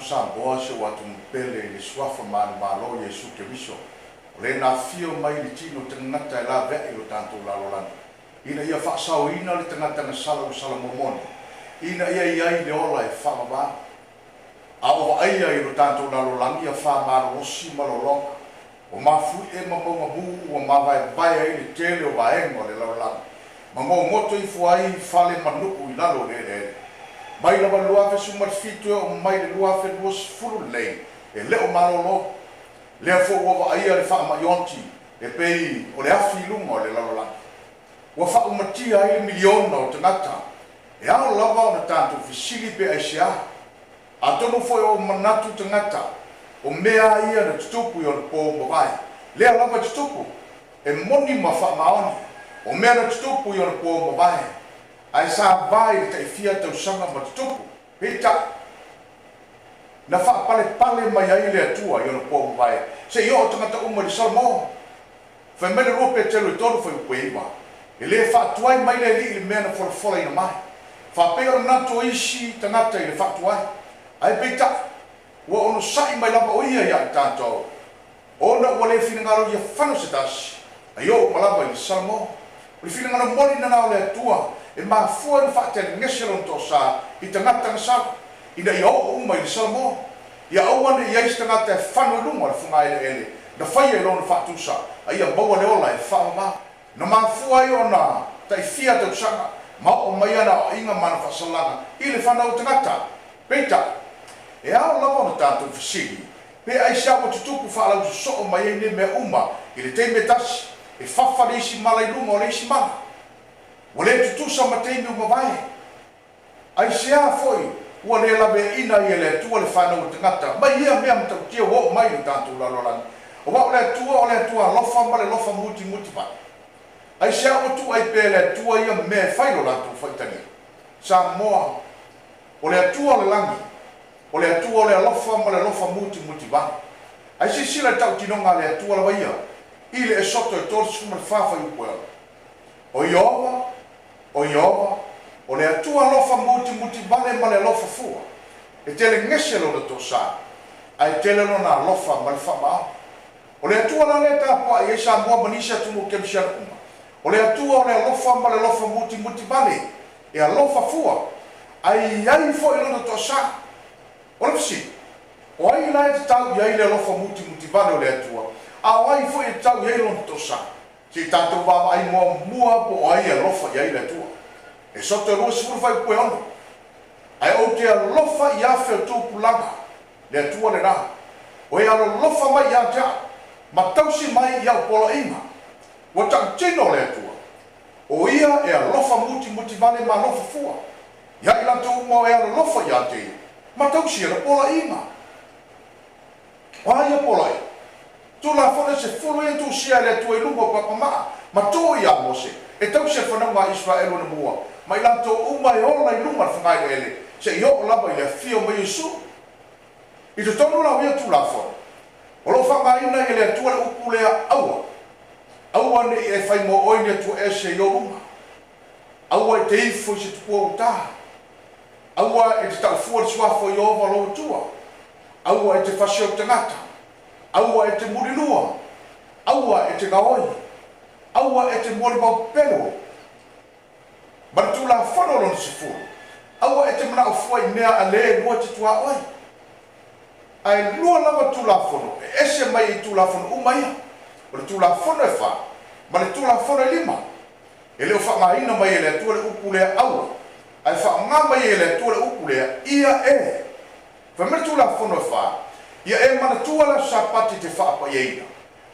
sa boa se watu mpele le swafa malo Yesu Keriso. Le na fio mai le tino tangata la ve lo tanto la lolanda. Ina ia fa sao ina le tangata na sala mormoni. Ina ia le ola e fa ba. A o ai lo tanto la lolanda ia fa malo si malolo. O mafu e mamu o vai ai le tele o vai mo le lolanda. Mamo moto I fuai fale manuku I lalo le. Mai la lua fe suma fitu o mai le lua fe was furu lei. E le o malolo. Le fo o ai le fa ma yonti. E pei o le afi lungo le lalo. Wa fa o matia ai milion no tangata. E ao lava o tanto fisili pe asia. A tonu foi o manatu tangata. O mea ia na tutupu o le po mawai. Le lava tutupu. E moni ma fa maoni. O mea na tutupu o le po mawai. Ai sa vai te fia te usanga ma tutupu. Pita. Na fa pale mai ai le atua i le po mawai. Se yo tangata uma di salmo. Fa mele rope te lo tolu foi puiwa. E le fa tuai mai le li mea na fola ina mai. Fa pe o na to isi tangata i le fa tuai. Ai pita. Wa ono sai mai lava o ia ya tanto. Ona wale fina ngalo ia fano se das. Ayo malava i salmo. Le fina ngalo moli na le atua. E ma fua fa te ngeselo to sa I tangata na sa. Ina ia o uma i salmo. Ia awane ia istangata fano lunga le funga ele. Na fai e lona fatusa. Aia bawa le ola e whaama. Na mafua I ona tai fia te usanga. Ma o mai ana o inga mana whasalanga. I le whanau tangata. Peita. E ao lawa na tātou whisiri. Pe ai siawa tutuku whaalau so o mai e ne mea uma. I le teime tasi. E whawhare isi malai lunga o le isi mana. Wale tutusa ma teime umawai. Ai sea foi. Ua le lawe ina I le tua le whanau tangata. Mai ia mea mtau tia wo mai le tātou lalolani. O wa le tua lofa ma le lofa muti pa. Ai sea o tu ai pe le tua ia me failo la tu faitani. Sa moa. O le tua le langi. O le tua le lofa ma le lofa muti pa. Ai si sila tau tinonga le tua la waia. I le esoto e tolu suma le fafa I upuela. O Iova. O le tua lofa muti vale ma le lofa fua. E tele ngese lo le tosa. Ai tele lo na lofa ma le fama. O le atua la le tāpua I sa mua manisa tumu kemsia uma. O le atua o le alofa ma le lofa muti vale. E alofa fua. Ai fo I lona tosa. O le pisi. O ai la te tau I le alofa muti vale o le atua. A ai fo I tau I lona tosa. Si tātou wawa ai mua po ai alofa I le atua. E soto e rua sifuru fai koe ono. Ai o te alofa I afe o tū pulanga. Le atua le rā. O e alofa mai I a te a. Ma tausi mai I au pola inga. Wa tau tino le atua. O ia e alofa muti vale ma alofa fua. Ia I lanto uma e alofa I a te. Ma tausi e la pola inga. Wa ia pola inga. Tu la fone se fulu e tu sia le atua I lungo papamaa. Ma to I a mose. E tausi e whananga Israelo na mua. Ma I lanto uma e ola I lunga whangai ele. Se I o lava I le fio mai Yesu. I te tonu la wia tu la fone. O lo whangaina I le atua le upu lea aua. Aua ne e whai mo oine atua e se yorunga. Aua e te ifo I se tupua utaha. Aua e te tau fua suafo I ova lo tua. Aua e te whasio tangata. Aua e te murilua. Aua e te gaoi. Aua e te mori mau pelo. Maritu la whano lona se fua. Aua e te mana o fua I mea a le lua te tua oi. Ai lua lava tulafono, ese mai I tulafono umaia. O le tulafono e wha, ma le tulafono e lima. E leo whamaina mai e le atua le upu lea aua. Ai wha mai e le atua le upu lea ia e. Whamere tulafono e wha, ia e mana tua la sapati te whaapa ieina.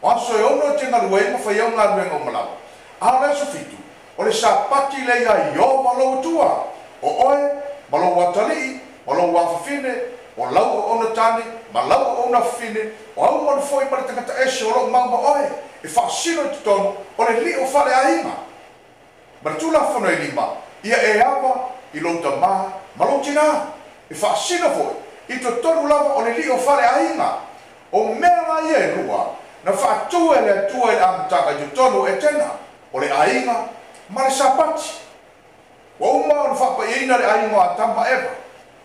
O aso e ono te ngaruenga whai au ngā ruenga o malawa. A le so fitu, o le sapati le ia I o malo tua. O oe, malo watali, malo wafafine, o lau o ona tane, ma lau o ona fine, o au manu foi ma le tangata ese o lau mauma oe, e whaasino I te tonu, o le li o whare a inga. Ma le tula whano e lima, ia e awa, I louta maha, ma loutina, e whaasino foi, I te tonu lava o le li o whare a inga. O mea mai e rua, na whaatua e le atua e le amtanga I te tonu e tena, o le a inga, ma le sapati. O uma o le whaapa ina le a inga a tamba eva.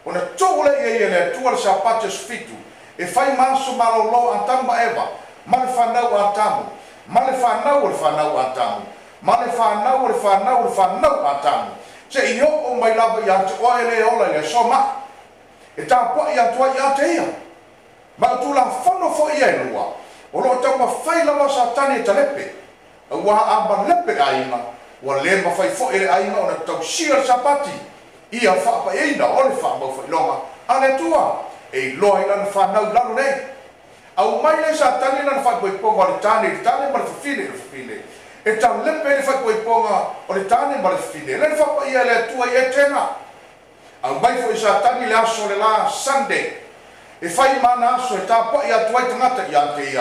ona tole ia le tua le sapate sfitu e fai maso malolo antamba eva male fanau atamu male fanau atamu male fanau atamu se io o mai lava ia te o ele ola le soma e ta po ia tua ia te ia ma tu la fono fo ia lua o lo ta ma fai lava satani talepe wa amba lepe aina wa le ma fai fo ele aina ona tau sia sapati ia fa pa ina o le fa ma fo longa ale tua e lo ina na fa nau lalo nei au mai le satani na fa po ponga le tani ma le fine e ta lepe le fa po ponga o le tani ma le fine le fa pa ia le tua ia tena au mai fo satani le aso le la Sunday e fai mana aso e ta po ia tua tangata ia te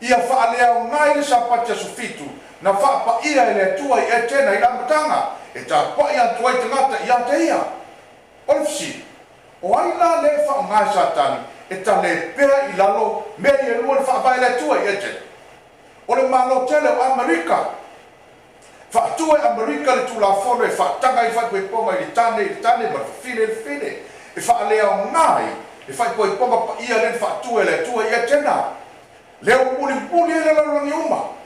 ia fa le au ngai le sapati sufitu na fa pa ia le tua ia tena ila matanga e ta po ia tua tangata ia te ia olfsi o aina le fa ngai satani e ta le pera i lalo me ia lua fa vai le tua ia tena o le malo tele o Amerika fa tua Amerika le tula fono e fa tanga i fa koe ponga i tane ma fine e fa le au ngai e fa koe ponga pa ia le fa tua le tua ia tena le o puli le lalo ni uma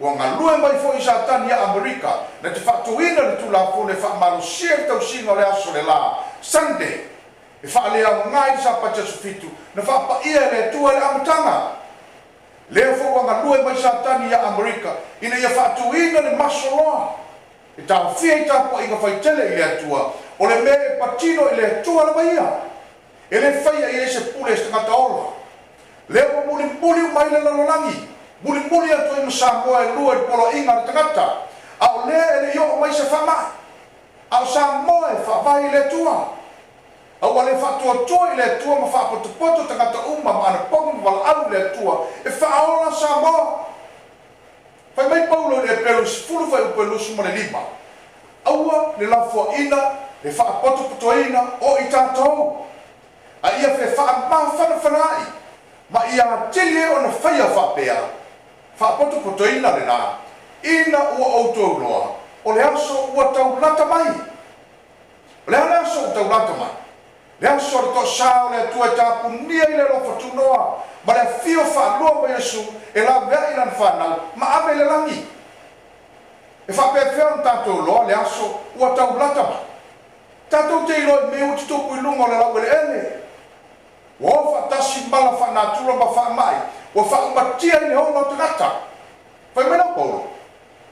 o nga lue mai fo i satani ia Amerika na te fa tuina le tula fono e fa malo sia tau singa le aso le la Sunday e fa le au ngai sa pa te sufitu na fa pa ia le tua le amatanga le fo nga lue mai satani ia Amerika ina ia fa tuina le masoloa e ta fia i ta po inga fai tele i le atua o le me patino i le atua la maia e le fai i ese pule sta ngata ola le o muli mai le lalolangi muli atu i Samoa e lua i polo inga le tangata au le ele yo mai se fama au Samoa e fa vai le atua au ale fa tua i le atua ma fa poto tangata uma ma ana pongu wala au le atua e fa aola Samoa fai mai paulo le pelus fulu fai pelus mo le lima aua le lafo ina le fa poto ina o i tatou a ia fe fa ma fanai ma ia tele ona fai a fa pea fa poto ina le na ina ua outou loa o le aso ua tau lata mai o le aso tau lata mai le aso le to sao le tua tapu nia i le lofo tunoa ma le fio fa lua ma Yesu e la vea ina whanau ma ame le langi e fa pefea un tatou loa le aso ua tau lata ma tatou te ilo i me uti tupu i lungo le lau ele ele o fa tasi mala whanatula ma wha mai o fa umatia i le honga o tangata fai mena paulo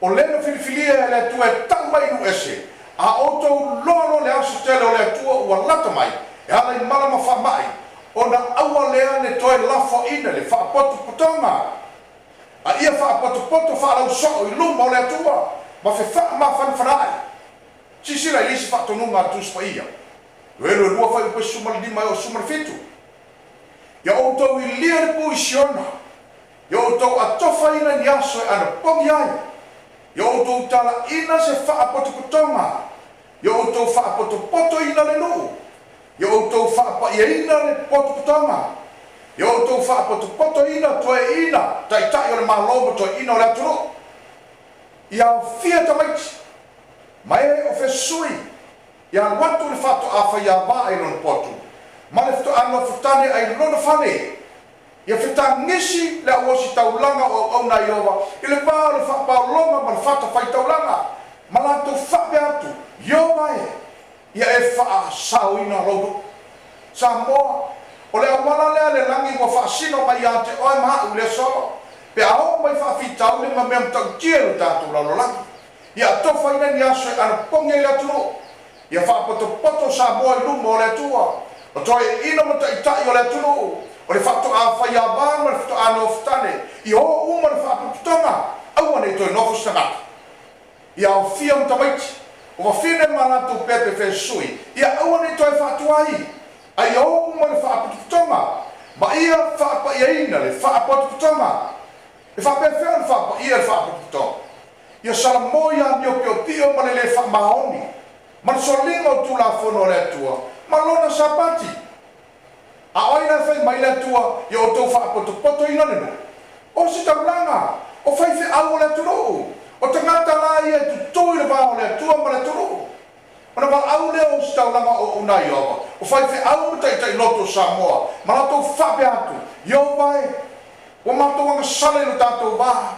o lena filifilia e le tua e tau mai nu ese a otou lolo le aso tele o le tua ua lata mai e ala i mala ma wha mai ona aua lea le toe lafo ina le whaapoto potonga a ia whaapoto whaalau soo i luma o le atua ma fe wha ma whanwhanai sisira i lisi whaatonunga atus pa ia uelo e lua whai upe sumar lima o sumar fitu ia outou i lia le pui siona ia outou atofa ina ni aso e ana pongi ai ia outou tala ina se whaapoto potonga ia outou whaapoto ina le nuu ia outou whaapaia le potopotonga ia outou whaapoto ina toe ina taitai o le maloma toe ina o le aturu ia o fia tamaiti ma e o fesui ia watu le whato awha ia waa i lona potu ma le fito ano futane ai lona whane ia whitangisi le awosi taulanga o au na iowa i le pao le whapaolonga ma le whata whai taulanga ma lantou whape atu iowa ia e wha sauina rodo Samoa o le awala lea le langi mo wha sino mai a te oe maha u le so pe ao mai wha fitau le ma mea mtau tielu tātou lalo langi ia tofa ina ni aso e ana ponge i le aturo ia wha poto Samoa i lumo o le atua o toi ina mo tai o le aturo o le whato a whai a vama le whato a no futane i o uma le wha putonga au ane toi nofo stangata ia o fia mtamaiti o fine malatu pepe fesui ia awane toi fatuai ai o mo le fa putonga ma ia fa pa ina le fa putonga e fa pepe fa pa ia fa putonga ia sala moia mio pio ma le fa maoni ma solingo tu la fono le tua ma lona sapati a oina fa mai le tua ia o to fa poto ina le o si tablanga o fa fe au le tulo o tangata la ia tu toi le va le tua ma le tulo Ona wala au leo o staulanga o unai ova. O fai fe au tai loto Samoa. Malato fape atu. Yo vai. O mato wanga sale no tato ba.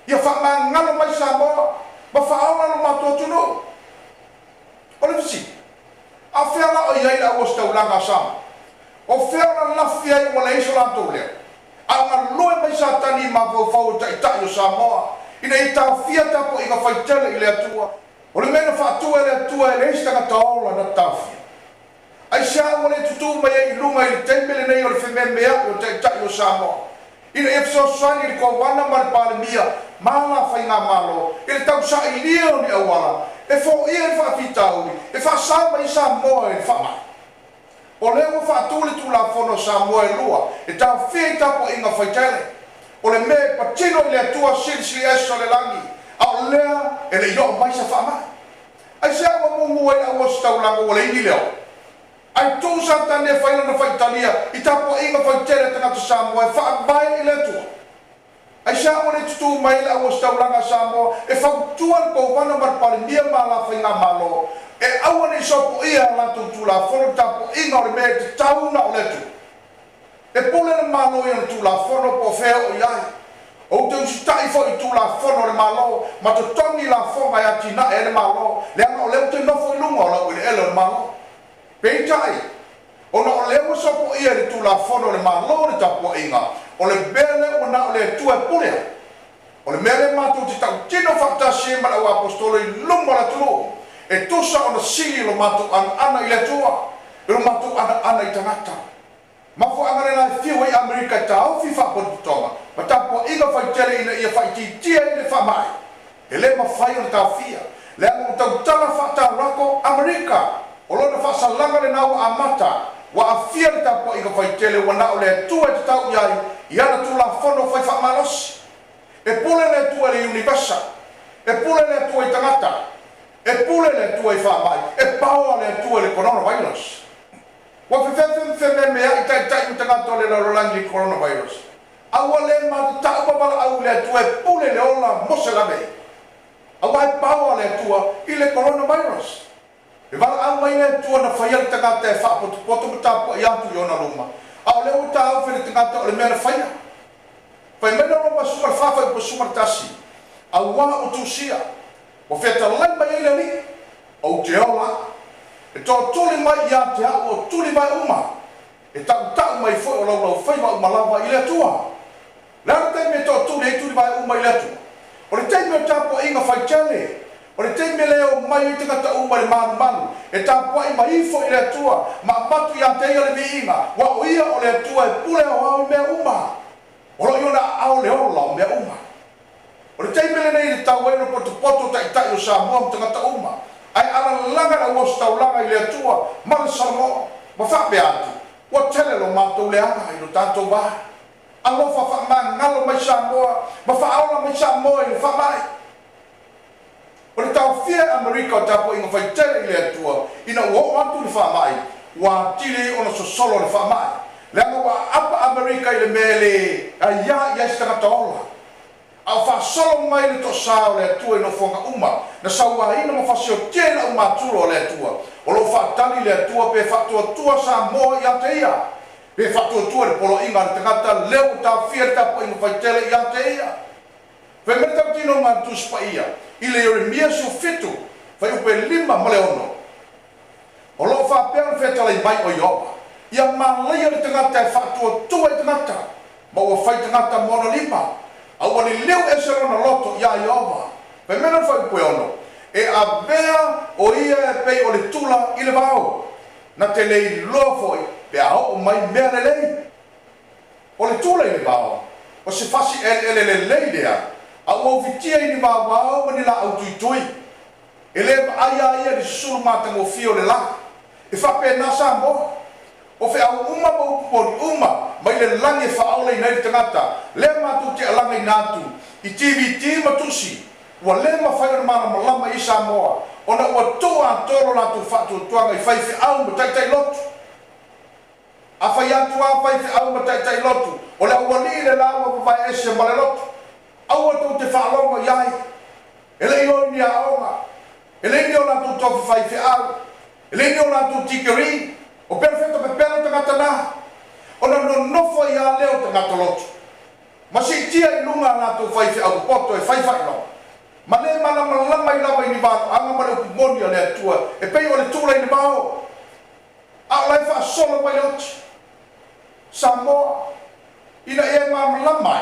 Ia fa ngalo mai Samoa. Ba fa au no mato tuno. Ole visi. A fea la o iai la o staulanga Sama. O fea la lafia i wala iso la tole. A nga loe mai sa tani ma fau tai o Samoa. Ina i ta fia tapo i ka fai tele i le atua. O le mena whaatua le atua e reis tanga taola na tawhia. Ai sia o le tutu mai e ilunga i tembele nei o le whememea o te tai o Samoa. Ina e fsoswani i kua wana ma le pale mia, mala whai ngā malo, i le tau sa i lio ni awala, e fo ia e whaafitauri, e whaasama i Samoa e whamai. O leo whaatuli tu la fono Samoa e lua, e tau whia i tapo inga whaitele. O le me patino i le atua silsi eso le langi, au lea e le io mai sa whamai. Ai sea wa mungu e awa staulanga o le ini leo. Ai tū sa tane whaila na whaitalia i tapo inga whaitere tangata Samoa e whaamai i le atua. Ai sea wa le tutu mai le awa staulanga Samoa e whautuan ko wana marpare mia mala whainga malo e awa ni sopo ia la tutu la fono tapo inga o le mea te tauna o le tu. E pole na malo i tu la fono po feo o iai. O te usitai fo i tu la fono le malo, ma to tongi la fono mai ati na e le malo, le anga o leo te nofo i lunga o la ui le ele le malo. Peitai, o na o leo sopo ia le tu la fono le malo le tapo inga, o le bele o na o le tue pulea. O le mele matu ti tau tino faktasi ma o apostolo i lunga la tulu, e tusa o na sili lo matu ana i le tua, e lo matu ana i tangata. Ma fo angare na fiu i Amerika tau fi fa po tonga. Ma tapo inga fai tele ina ia fai tia i le fa mai. E le ma fai o ta fia. Le amo tau tala fa ta rako Amerika. O lona fa salanga le nau amata. Wa a fia le tapo inga fai tele wa na o le tua te tau iai. Iana tu la fono fai fa malos. E pule le tua le univasa. E pule le tua i tangata. E pule le tua i fa mai. E paua le tua le coronavirus. Wa fe mea i tai i tangata le rolangi coronavirus. Awa le ma ta bala au le tua pule le ola mosela me. Awa e paua le tua i le coronavirus. E vala au mai le tua na whaial tangata e wha poto matapo i atu i ona luma. Au le uta au while tangata o le mea na whaia. Whai mena roma sumar whawhai pa sumar tasi. Au wa o tusia. Wa wheta lai mai ele li. O te ola. E tō tūli mai i a te hao o tūli mai uma. E tau mai fwoi o lau whaiwa uma lawa i le tua. Lera teime tō tūli e tūli mai uma i le tua. O le teime o tāpua inga whai tele. O le teime leo mai i tangata uma le manu manu. E tāpua i mai ifo i le tua. Ma matu i a te ia le vi inga. Wa o ia o le tua e pule o au mea uma. O lo iona au le ola o mea uma. O le teime le nei le tau eno poto tai o Samoa tangata uma. Ai ala langa na o staulanga i le atua ma le Samoa ma whape atu wa tele lo mātou le anga i lo tātou wā alofa wha ngalo mai Samoa ma whaola mai Samoa i le whamai o le tau whia Amerika o tapo inga whai tele i le atua ina uo atu le whamai wa tili ona sosolo le whamai le anga wa apa Amerika i le mele a ia stangata ola au fa solo mai le to sao le tua no fonga uma na saua ina mo fasio tela uma tulo le tua o lo fa tali le tua pe fa tua Samoa ia te ia pe fa tua le polo inga te ngata leo ta fierta po inga fa tele ia te ia pe meta tino ma tu spa ia ile Jeremia su fitu fa upe lima maleono o lo fa pe fe tele mai o yoba ia ma le le te ngata fa tua te ngata ma o fa te ngata mono lima au wali leu e se rona loto ia Iova. Pe mena whai pue ono. E a vea o ia e pei o le tula i le vau. Na te lei loa foi. Pe a ho o mai mea le lei. O le tula i le vau. O se fasi ele le lei lea. Au au vitia i ni vau mani la au tui tui. E le aia ia ni suru mata mo fio le la. E whape nasa mo. O fe au uma poni uma mai le lange whaole i nei tangata le matu te alanga i nātu i TVT matusi ua le mawhai o mana malama i Samoa o na ua toa toro nātu whatu tuanga i whaiwhi au ma taitai lotu a whai atu a whaiwhi au ma taitai lotu o le ua li le lawa wawai ese ma le lotu au atu te whaalonga iai e le ioi ni a onga e le ni o la tu tofu fai fe au e le ni o la tu tikeri o perfecto pe pelo tangata na ona no fo ia leo tangata lotu ma si tia i lunga la tu fai fe au poto e fai no ma le mana malama i lava i ni vāo anga ma le upumoni o le atua e pei o le tūla i ni vāo a lai wha solo mai oti Samoa ina e ma malama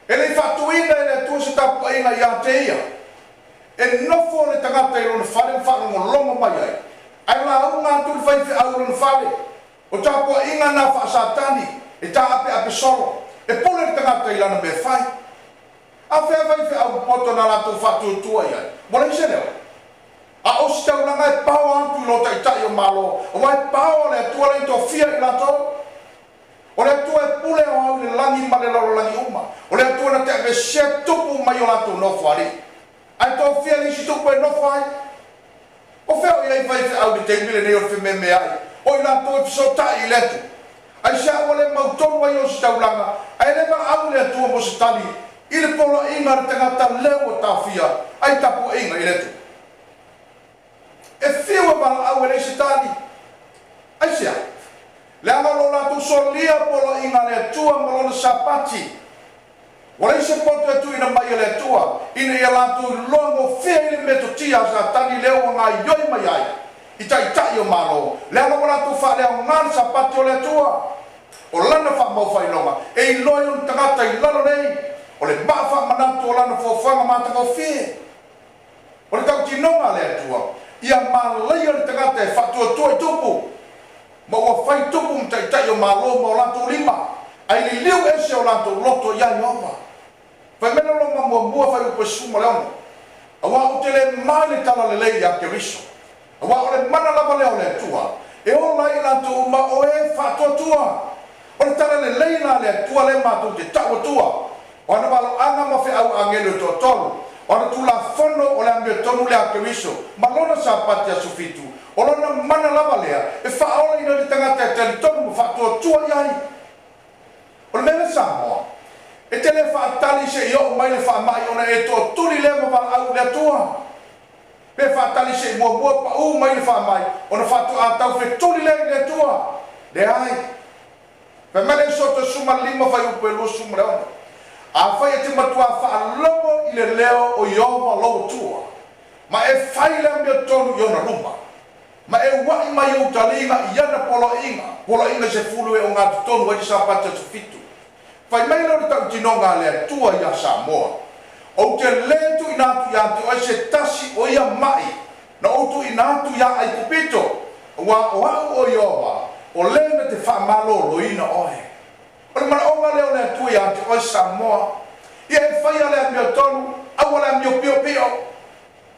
e le whatuina e le atua se tapu inga i a te ia e nofo le tangata i rona whare whanongo longo mai ai ai la au ngā tūri whai whi au rona whare o tapu inga nā wha satani e tā ape solo e pole le tangata i lana me whai a whea vai whea au poto na lato whatu tua ia. Mora ise leo. A o si tau langa e pao antu i lota i tai o malo. O mai pao le atua le to fia i lato. O le atua e pule o au le langi ma le laro langi uma. O le atua na te ave se tupu mai o lato no whari. Ai to fia li si tupu e no whai. O whea o iei vai whea au le te mile nei o le me ai. O i lato e piso tai i letu. Ai se au le mautonu ai o si tau langa. Ai le ma au le atua mo se tali. I le polo inga le tangata leo o tawhia, ai tapu inga i letu. E whiu e mala au e reise tani. Ai sea, le angalo la tu solia polo inga le atua malona sapati. Wa reise poto e tu ina mai le atua, ina ia la tu longo whia ili meto tia sa tani leo o ngā ioi mai ai. I tai o malo, le angalo la tu wha leo ngāri sapati o le atua. O lana wha mau whai longa, e i loio tangata i lalo nei. O le bafa manatu o lana fofanga mātaka o whie. O le tau tinonga le atua. Ia malai o le tangata e whatua tua i tupu. Ma ua whai tupu mtaitai o malo ma o lanto lima. Ai li liu ese o lanto loto ia i ova. Whai mena longa mua whai upe suma leono. Awa o te le mai le tala le lei a ke riso. Awa o le mana lava leo le atua. E o lai lanto uma o e whatua tua. O le tala le lei na le atua le mātou te tau tua. Ona malo anga ma fe au angelo to tolu. Ona tu la fono o le ambio tonu le akeriso. Malona sa pati a sufitu. Olona mana lava lea. E whaola ina li tangata e tali tonu ma whatua tua iai. O le mele Samoa. E te le whaatali se i o mai le whaamai ona e to tuli le ma wala au le atua. Pe whaatali se i mua pa u mai le whaamai. Ona whatua a tau fe tuli le atua. Le ai. Pe mele soto suma lima whai upe lu suma leona. A whai e te matua whaalongo i le leo o Iova lo tua. Ma e whai le ambio tonu i ona ruma. Ma e wai mai o talinga i ana polo inga. Polo inga se fulu e o ngā tonu e sa pata su fitu. Whai mai lor tau tinonga le tua i a Samoa. O te letu i nātu i ante o e se tasi o ia mai. Na outu i nātu i a ai kupito. Wa o au o Iova. O lena te whaamalo loina oe. O le maraonga leo le atui ante o Samoa. Ia e whaia le amio tonu, awa le amio pio pio.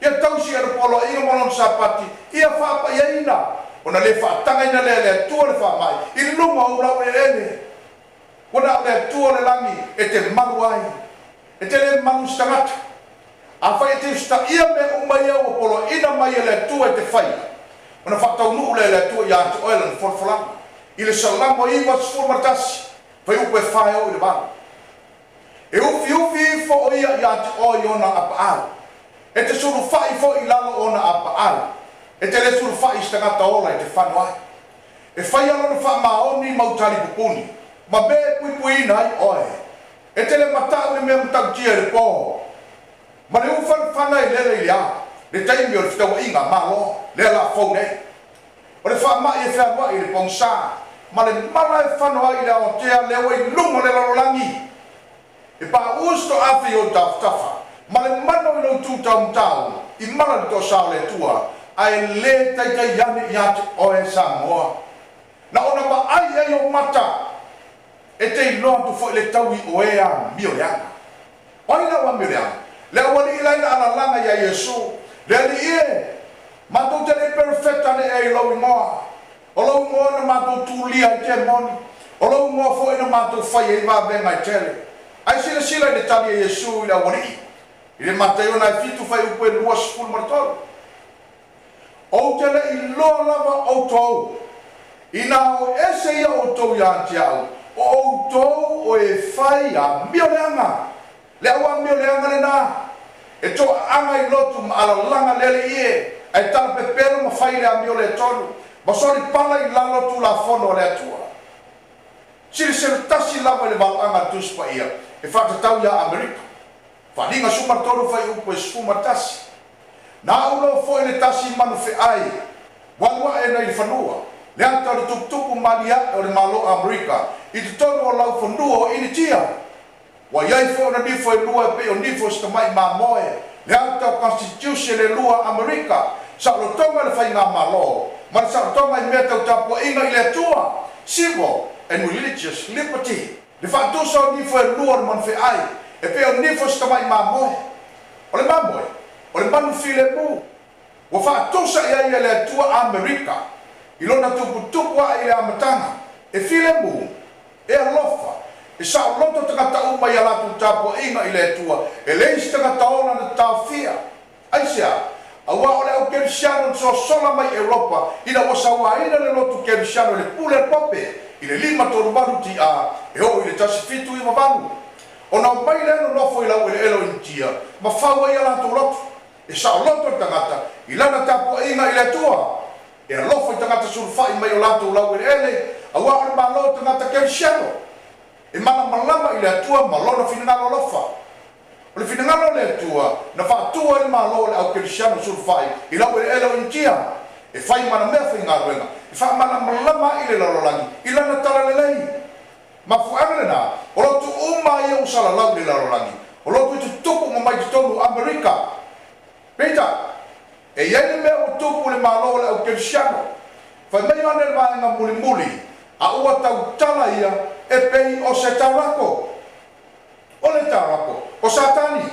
Ia tausi e polo inga molon sapati. Ia whaapa ia ina. Ona le whaatanga ina le atua le whaamai. I lunga o rau e ene. Ona le atua le langi e te malu ai. E te le malu stangata. A whai e te usta ia me umai au o polo ina mai le atua e te whaia. Ona whaatau nuu le atua i ante oela ni forfolanga. I le salamo iwa sfurmartasi. Pai upe whae o i le bana. E ufi fo o ia i ate o i ona apa au. E te suru whai fo i lalo ona apa au. E te le suru whai stangata ola i te whanua. E whai alona wha maoni mautari pupuni. Ma be pui nai oe. E te le matau ni mea mtau tia le po. Ma le ufan whana i lele i le a. Le taimi o le whitawa inga malo. Le la fau nei. O le wha mai e whanua i le pongsa. Ma le mala e whanua i le o tea leo i lungo le larolangi. E pa usto awhi o taftafa. Ma le mano i lau tūtau mtau. I mana li tō sao le tua. Ai le taitai yane i ate o e Samoa. Na ona ma ai ai o mata. E te iloa tu fo i le tau i o ea mio leanga. O ina wa mio leanga. Le wani i laina ala langa ya Yesu. Le li ie. Ma tau te le perfecta ne e ilau i moa. O lau moa na mātou tūlia i te moni. O lau moa fo ina mātou whai e iwa venga i tele. Ai sila i le tali e Yesu i la wani. I le mateo na i fitu whai upo e lua sifuru martoro. O te le i loa lava o tou. I nā o ese ia o tou i anti au. O tou o e whai a mio leanga. Le awa mio leanga le nā. E toa anga i lotu ma ala langa lele ie. ai tala pepelo ma fai le amio le tonu ma sori pala I lalo tu la fono le atua siri se tasi lava le valanga tu spa ia e fata tau ya Amerika falinga sumar tolu fai upo e sumar tasi na ulo fo le tasi manu fe ai walwa e na I fanua le anta le tukutuku malia o le malo Amerika I te tonu o lau fondua ini tia wa iai fo na difo e lua pe o nifo stamai ma moe le anta constitution le lua Amerika sa lo tonga le fai ngā malo ma sa lo tonga I mea tau tapu inga I le tua civil and religious liberty le whātusa o nifo e lua le man fe ai e pe o nifo stamai ma moe o le ma moe o le manu file mu wa whātusa ia ia le tua Amerika I lona tupu a I le amatanga e file mu e alofa e sa o loto tangata uma I alatu tapu inga I le tua e leisi tangata ona na tawhia aisia awa ole au kerisiano so sola mai Europa ina wasawa ina le lotu kerisiano le pule pope I le lima toru manu ti a e ho I le tasi fitu I mavanu ona mai le no nofo I lau ele elo intia ma fawa I alatu lotu e sa o loto tangata I lana tapu inga I le tua e alofo I tangata surfa I mai o latu lau ele awa ole malo tangata kerisiano e mana malama I le tua malona finangalo lofa o le finangalo le tua na whaatua I malo le au kerisiano surfai I lau ele elo intia e fai mana mea fai ngā ruenga e fai mana malama I le larolangi I lana tala le lei ma fuanga na o lotu uma I au sala lau le larolangi o lotu I tu tupu ma mai tonu Amerika peita e iai mea o tupu le malo le au kerisiano fai mai ane le vaenga muli muli a ua tau tala ia e pei o se tarako o le tarako o satani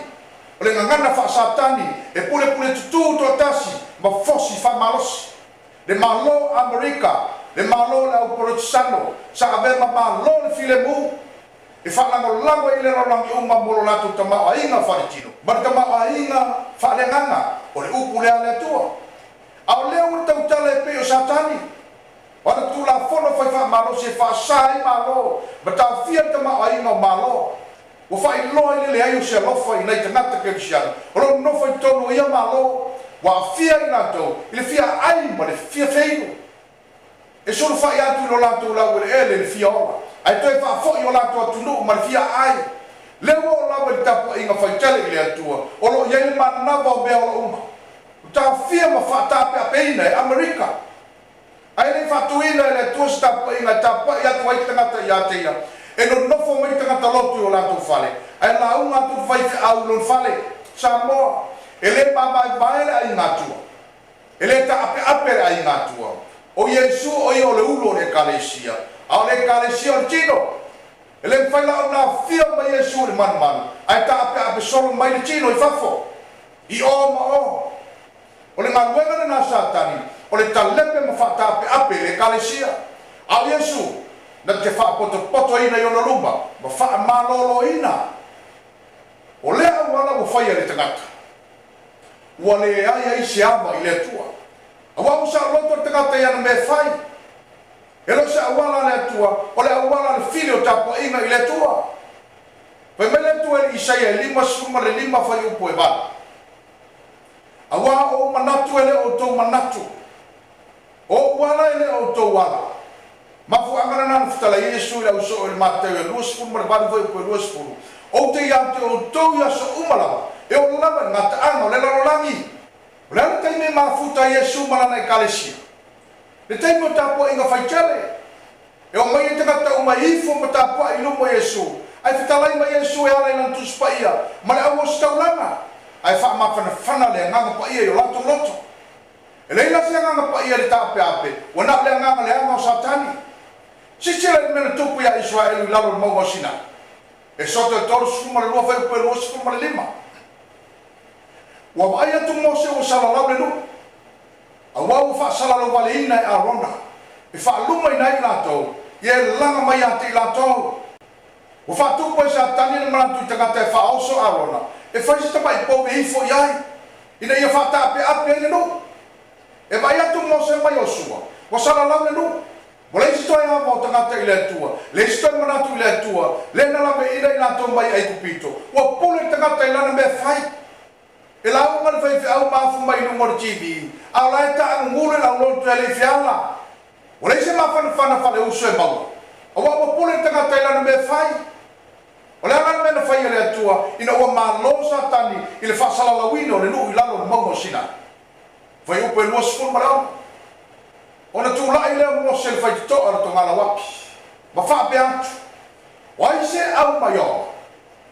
o le ngangana wha satani e pule tutu to tasi ma fosi wha malosi le malo Amerika le malo le au porotisano sa ave ma malo le file mu e wha lango I le rolangi uma molo latu tamao a inga wharitino ma tamao a inga wha le nganga o le upu lea le tua a o leo ua tau tala e pei o satani wana tu la fono fai fa malo se fa sai malo bata fia tama ai no malo o fai lo ile ai se lo fai nei tangata ke sia o no fai tonu ia malo wa fia ina to ile fia ai ma le fia feino e solo fai atu lo la tu la ele le fia ola ai to fa fo yo la tu no ma fia ai le wo la wa tapo inga fai tele ile atu o lo ia ma na va be o uma ta fia ma fa ta pe ina Amerika ai le fatuina le tua sta inga tapa ia tu ai tangata ia te ia e no nofo mai tangata lotu o la tu fale ai la unga tu vai au lo fale Samoa ele mama vai ai ngatua ele ta ape ai ngatua o Yesu o yo le ulo le kalesia au le kalesia o chino ele fai la na fia mai Yesu le man ai ta ape solo mai le chino I fafo I o ma o le ngawenga na satani o le talepe ma whata ape le kalesia au Yesu na te wha poto ina i ona luma ma wha malolo ina o lea wala o whaia le tangata ua le aia I se ama I le tua awa usa loto tangata iana me whai e lo se awala le tua o le awala le fili o tapo ina I le tua pai me le tua I Isaia 5:5 whai upo e wala awa o manatu ele o tau manatu o wala ele o tau wala ma fu angana na futala Yesu la uso el Mateo el luspul ma va voi po luspul o te ya te o tau ya so umala e o lava ngata ano le larolangi le te me ma futa Yesu mala na kalesia le te mo tapo inga faichale e o mai te kata uma ifo mo tapo I lumo Yesu ai futala ma Yesu e ala ina tu spaia ma le awo staulana ai fa ma fana le nganga pa ia yo lato loto ele ila se nganga pa ia le tape ape wana le nganga le nganga satani sicile me tupu ya Israel la lo mo sina e sotto toro sfuma le luofa e lo sfuma le lima wa vai tu Mose o sala la le lu awa fa sala lo vale ina a rona e fa luma ina ila to ye langa mai ati la to o fa tu po sa tani ma tu tangata fa also a rona e fa se mai po ve fo yai ina ia fa ta ape le lu e vai tu Mose mai o sua o sala la le lu o le sto ia mo tangata ile tua le sto mana tu ile tua le na la ve ina ila to mai ai kupito o pole tangata ila na me fai e la unga le fai au mafu mai no ngor TV au la ta ngule la lo tu le fiala o le se ma fana fa le uso e mau o wa pule tanga taila na me fai o le ana me na fai le atua ina o ma lo sa tani ile fa sala la wino le no ila lo mo sina vai o pe lo sfur mara ona tu la ile mo se fai to ala to ngala wapi ma fa pe atu wai se au mayo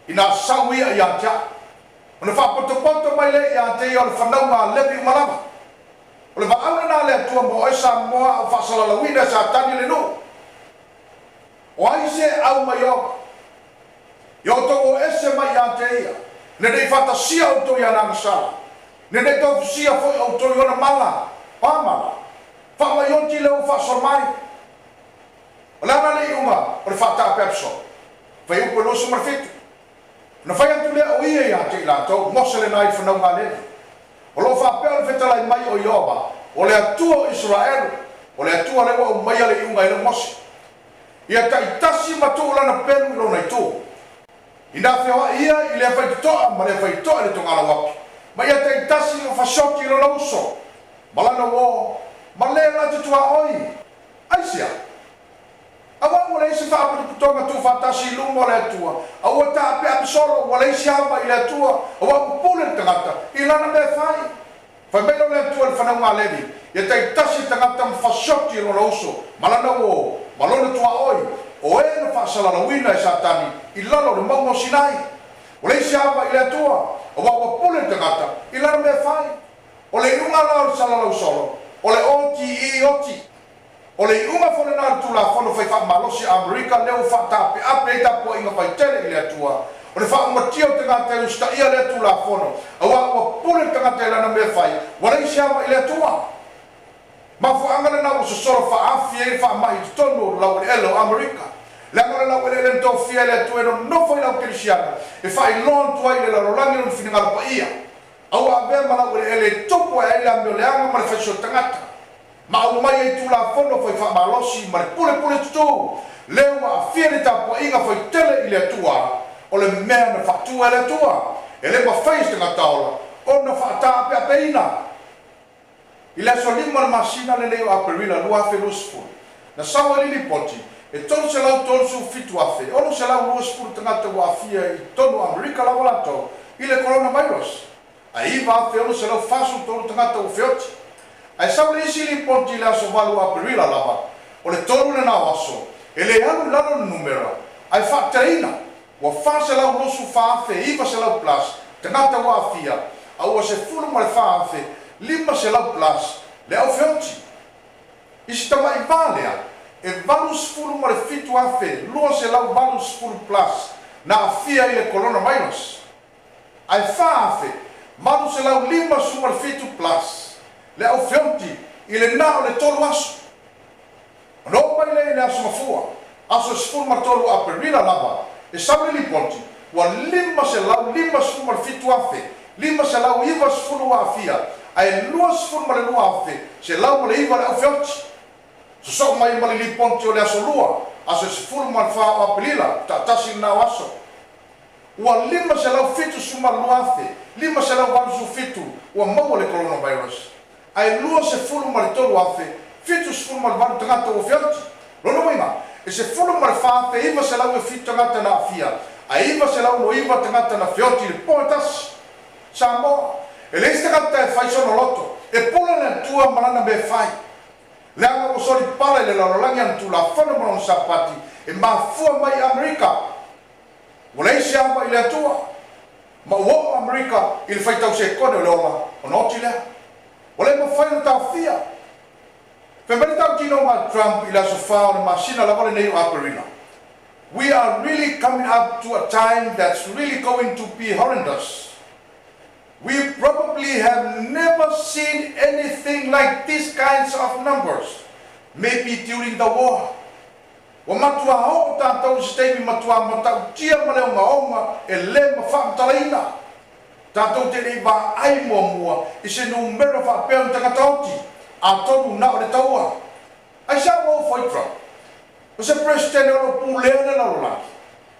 ina sawi ya ja ona fa poto mai le ya te o fa na ma le bi malama o le va au na le atua mo esa mo fa sala la wino sa tani le no wai se au mayo yo to o ese mai ya te ia ne dei fata sia o to ya na sala ne dei to sia fo o to yo na mala pa mala fa mai o ti le o fa so mai la na le uma o fa ta pepso fa eu pelo so marfit na fa ya tu le o ia ya te la to mo se le nai fa na ngale o lo fa pe o feta la mai o yoba o le atu Israel o le atu le o mai le unga le mos ia ta tasi matu la na pelu lo na to ina feo ia ile fai to ma le fai to le to ngala wapi ma ia te tasi o fa shoti lo no so malana wo malela te tua oi aisia awa mo le se fa pu to nga tu fa tasi lu mo le tua awa ta pe absolo mo le sia ma ile tua awa pule tangata ila na me fai me lo le tua fa na ngale ni ia te tasi tangata fa shoti lo no so malana wo malona tua oi o e na fa sala la wina e satani ila lo mo sinai o le sia ma ile tua awa pule tangata ila na me fai o le unga la sala lo solo o le oti o le unga fone na tu la fono fai fa malosi Amerika leo fa ta pe update po inga fai tele ile tua o le fa mo tio te nga te usta ia le tu la fono awa o pule te nga te la na me fai wa le sia ma ile tua ma fu anga na o so solo fa afie fa mai tono la o elo Amerika la ngora la wele le to fie le tu no foi la cristiana e fai lon tu ile la rolangi no fini ngal pa ia awa be mala wele ele topo ele ambe le anga ma fa so tangata ma o mai e tu la fono foi fa malosi ma pule tu leo a fiere ta po inga foi tele ile tua o le mea na fa tu ele tua ele ma fai sta taola o na fa ta pe peina ile so lima masina le leo a perila lua felusful na sawa li poti e tolu se lau tolu su fitu afe o no se lau lua spur tangata wa fia i tonu Amerika la wala to ile coronavirus ai va fe o se lau fasu tolu tangata o feoti ai saule isi li ponti la so valu a perila lava o le tolu na waso ele alu lalo numero ai factorina wa fa se lau no su fa fe i va se lau plus tangata wa fia au se fulu ma fa fe lima se lau plus le au feoti isi tama i valea e valus fulu ma le fitu a fe lua se lau valus fulu plus na fia i le coronavirus ai fa fe malu se lau lima su ma le fitu plus le au feoti i le nao le tolu aso no mai le aso mafua aso sfulu ma tolu a perila lava e sabe li ponti wa lima se lau lima sfulu ma fitu afe lima se lau iva sfulu a fia ai lua sfulu ma le lua afe se lau ma le iva le au feoti so mai ma li ponti o le aso lua aso sfulu ma fa a perila ta tasi na aso wa lima se lau fitu suma lua afe lima se lau valu su fitu wa mau le coronavirus ai lua se fulu ma le tolu afe fitu se fulu ma le valu tangata o feoti lono maima e se fulu ma le fa afe iva se lau e fitu tangata na afia a iva se lau no iva tangata na feoti le poetas sa mo e le tangata e fai sono loto e pula na tua malana me fai le anga o soli pala le lalolangi antu la fana mo sapati e mafua mai Amerika wala isi amba ile tua ma wo Amerika il fai tau se kone le ola o noti le wala ma fai ta fia fe bali tau tino ma Trump ila so fa o masina la wala nei aperina we are really coming up to a time that's really going to be horrendous. We probably have never seen anything like these kinds of numbers. Maybe during the war. Wa matua ho tātou stemi matua matau tia maleo maoma e le mawhaamtalaina. Tātou te rei wā ai mua i se numero wha pēo tangatauti a tonu na o le taua. Ai sa wau whaitra. O se presidente o lo pūlea le larolangi.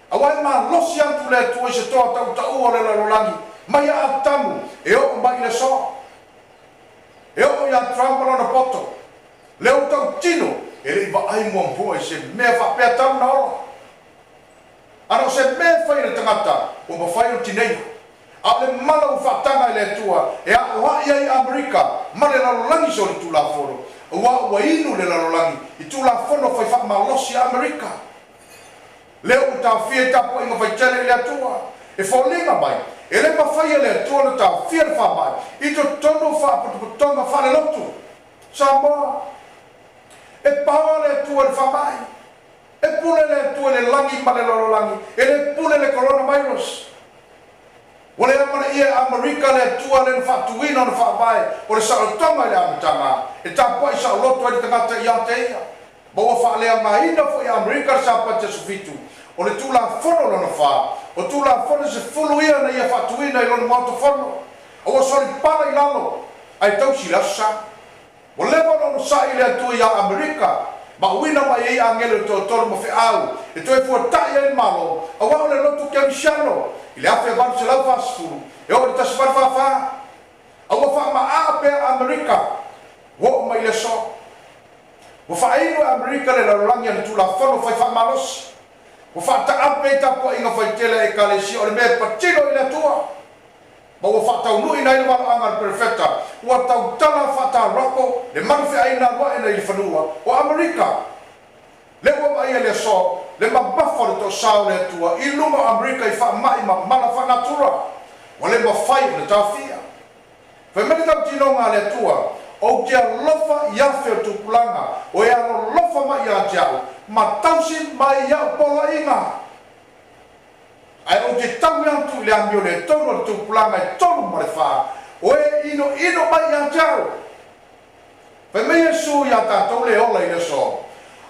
A wai maa losi antu le tua i se toa tau tau o le larolangi. mai a tamu e o mai le so e o ya trampa na poto leo tau tino e le va ai mo po e se me fa pe tamu na ola ano se me fa ile tangata o mo fa ile tinei a le mala u fa tanga ile tua e a wa ia Amerika male la langi so tu la foro wa inu le la langi i tu la fono fa fa malosi Amerika leo ta fieta po ingo fa tele ile tua e fo linga mai e le ma fa ile tua no ta fiel fa mai i to tono fa po tonga fa le lotu sama e pa le tua fa mai e pule le tua le langi male la langi e le pule le coronavirus wale amana ia Amerika le tua le fatuina no fa vai o le sa tonga le amtanga e tapo isa loto le tangata ia te ia bo fa le maina fo ia Amerika sa pa te sufitu o le tula fono lo no fa o tula fono se fulu ia na ia fatuina i lo moto fono o soli pala i lalo ai tau si lasa o le no sa ile tu ia Amerika ma wina mai ia angelo to to mo fe au e to e fo ta ia malo o wa le lotu ke mishano ile afe van se la fasfuru e o ta se fa fa o fa ma a pe Amerika wo mai le so wo fa ino Amerika le la langi le tula fono fa malos wo fa ta ape ta po inga fa tele e kalesi o le me patino ile tua ma wo fa ta unu ina ile wala anga perfecta wo ta tala fa ta roko le manfi aina wa ina ile fanua o Amerika le wo ai le so le ma buffalo to sao le tua i lunga Amerika i fa mai ma mala fa natura o le ma fai le tafia fa me ta tino nga le tua o kia lofa ia fe tu planga o ia lofa mai ia jau ma tausi mai ia pola inga ai o te tau ia tu le ambio le tono tu planga e tono mo le fa o e ino mai ia jau fa me Yesu ia ta to le ola ile so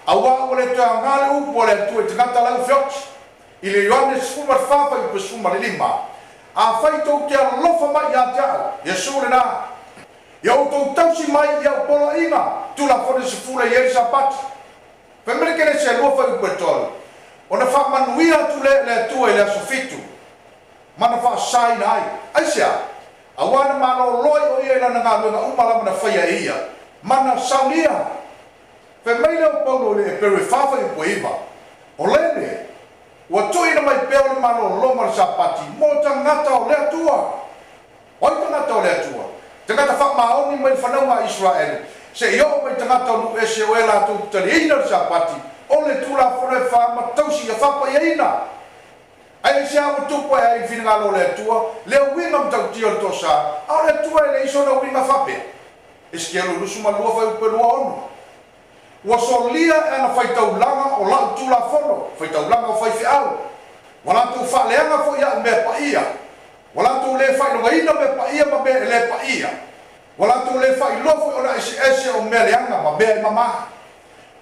awa o le tangale u po le tu te kata la fiot ile Ioane sfuma fa fa i sfuma le lima a fai to kia lofa mai ia jau Yesu le na eu tô tão se mai eu polo ina tu la fone se fula e sapat pemere que se lo fa petol ona fa manuia tu le tu ele sofitu mana fa sai nai aisia awana mano loi o ia na nga na umala na fa ia mana saunia pemere o polo le per fa fa i poiva olene o tu ina mai pe mano lo mar sapati mo tangata o le tua o tangata o le tua tangata fa maoni mai fanau Israel se yo mai tangata no ese o ela tu talina sapati o le tula fore fa ma tausi ya fa pa ina ai se amo tu pa ai finga lo le tua le winga mta tio to sa o le tua le iso no winga fa pe esquero lu suma lo fa pe no o solia ana fai tau langa o la tula fono fai tau langa fai fi au wala tu fa le nga fo ya me pa ia wala tu le fai no ina me pa ia ma be le pa ia wala tu le fai lo fo ona ese o me le anga ma be mama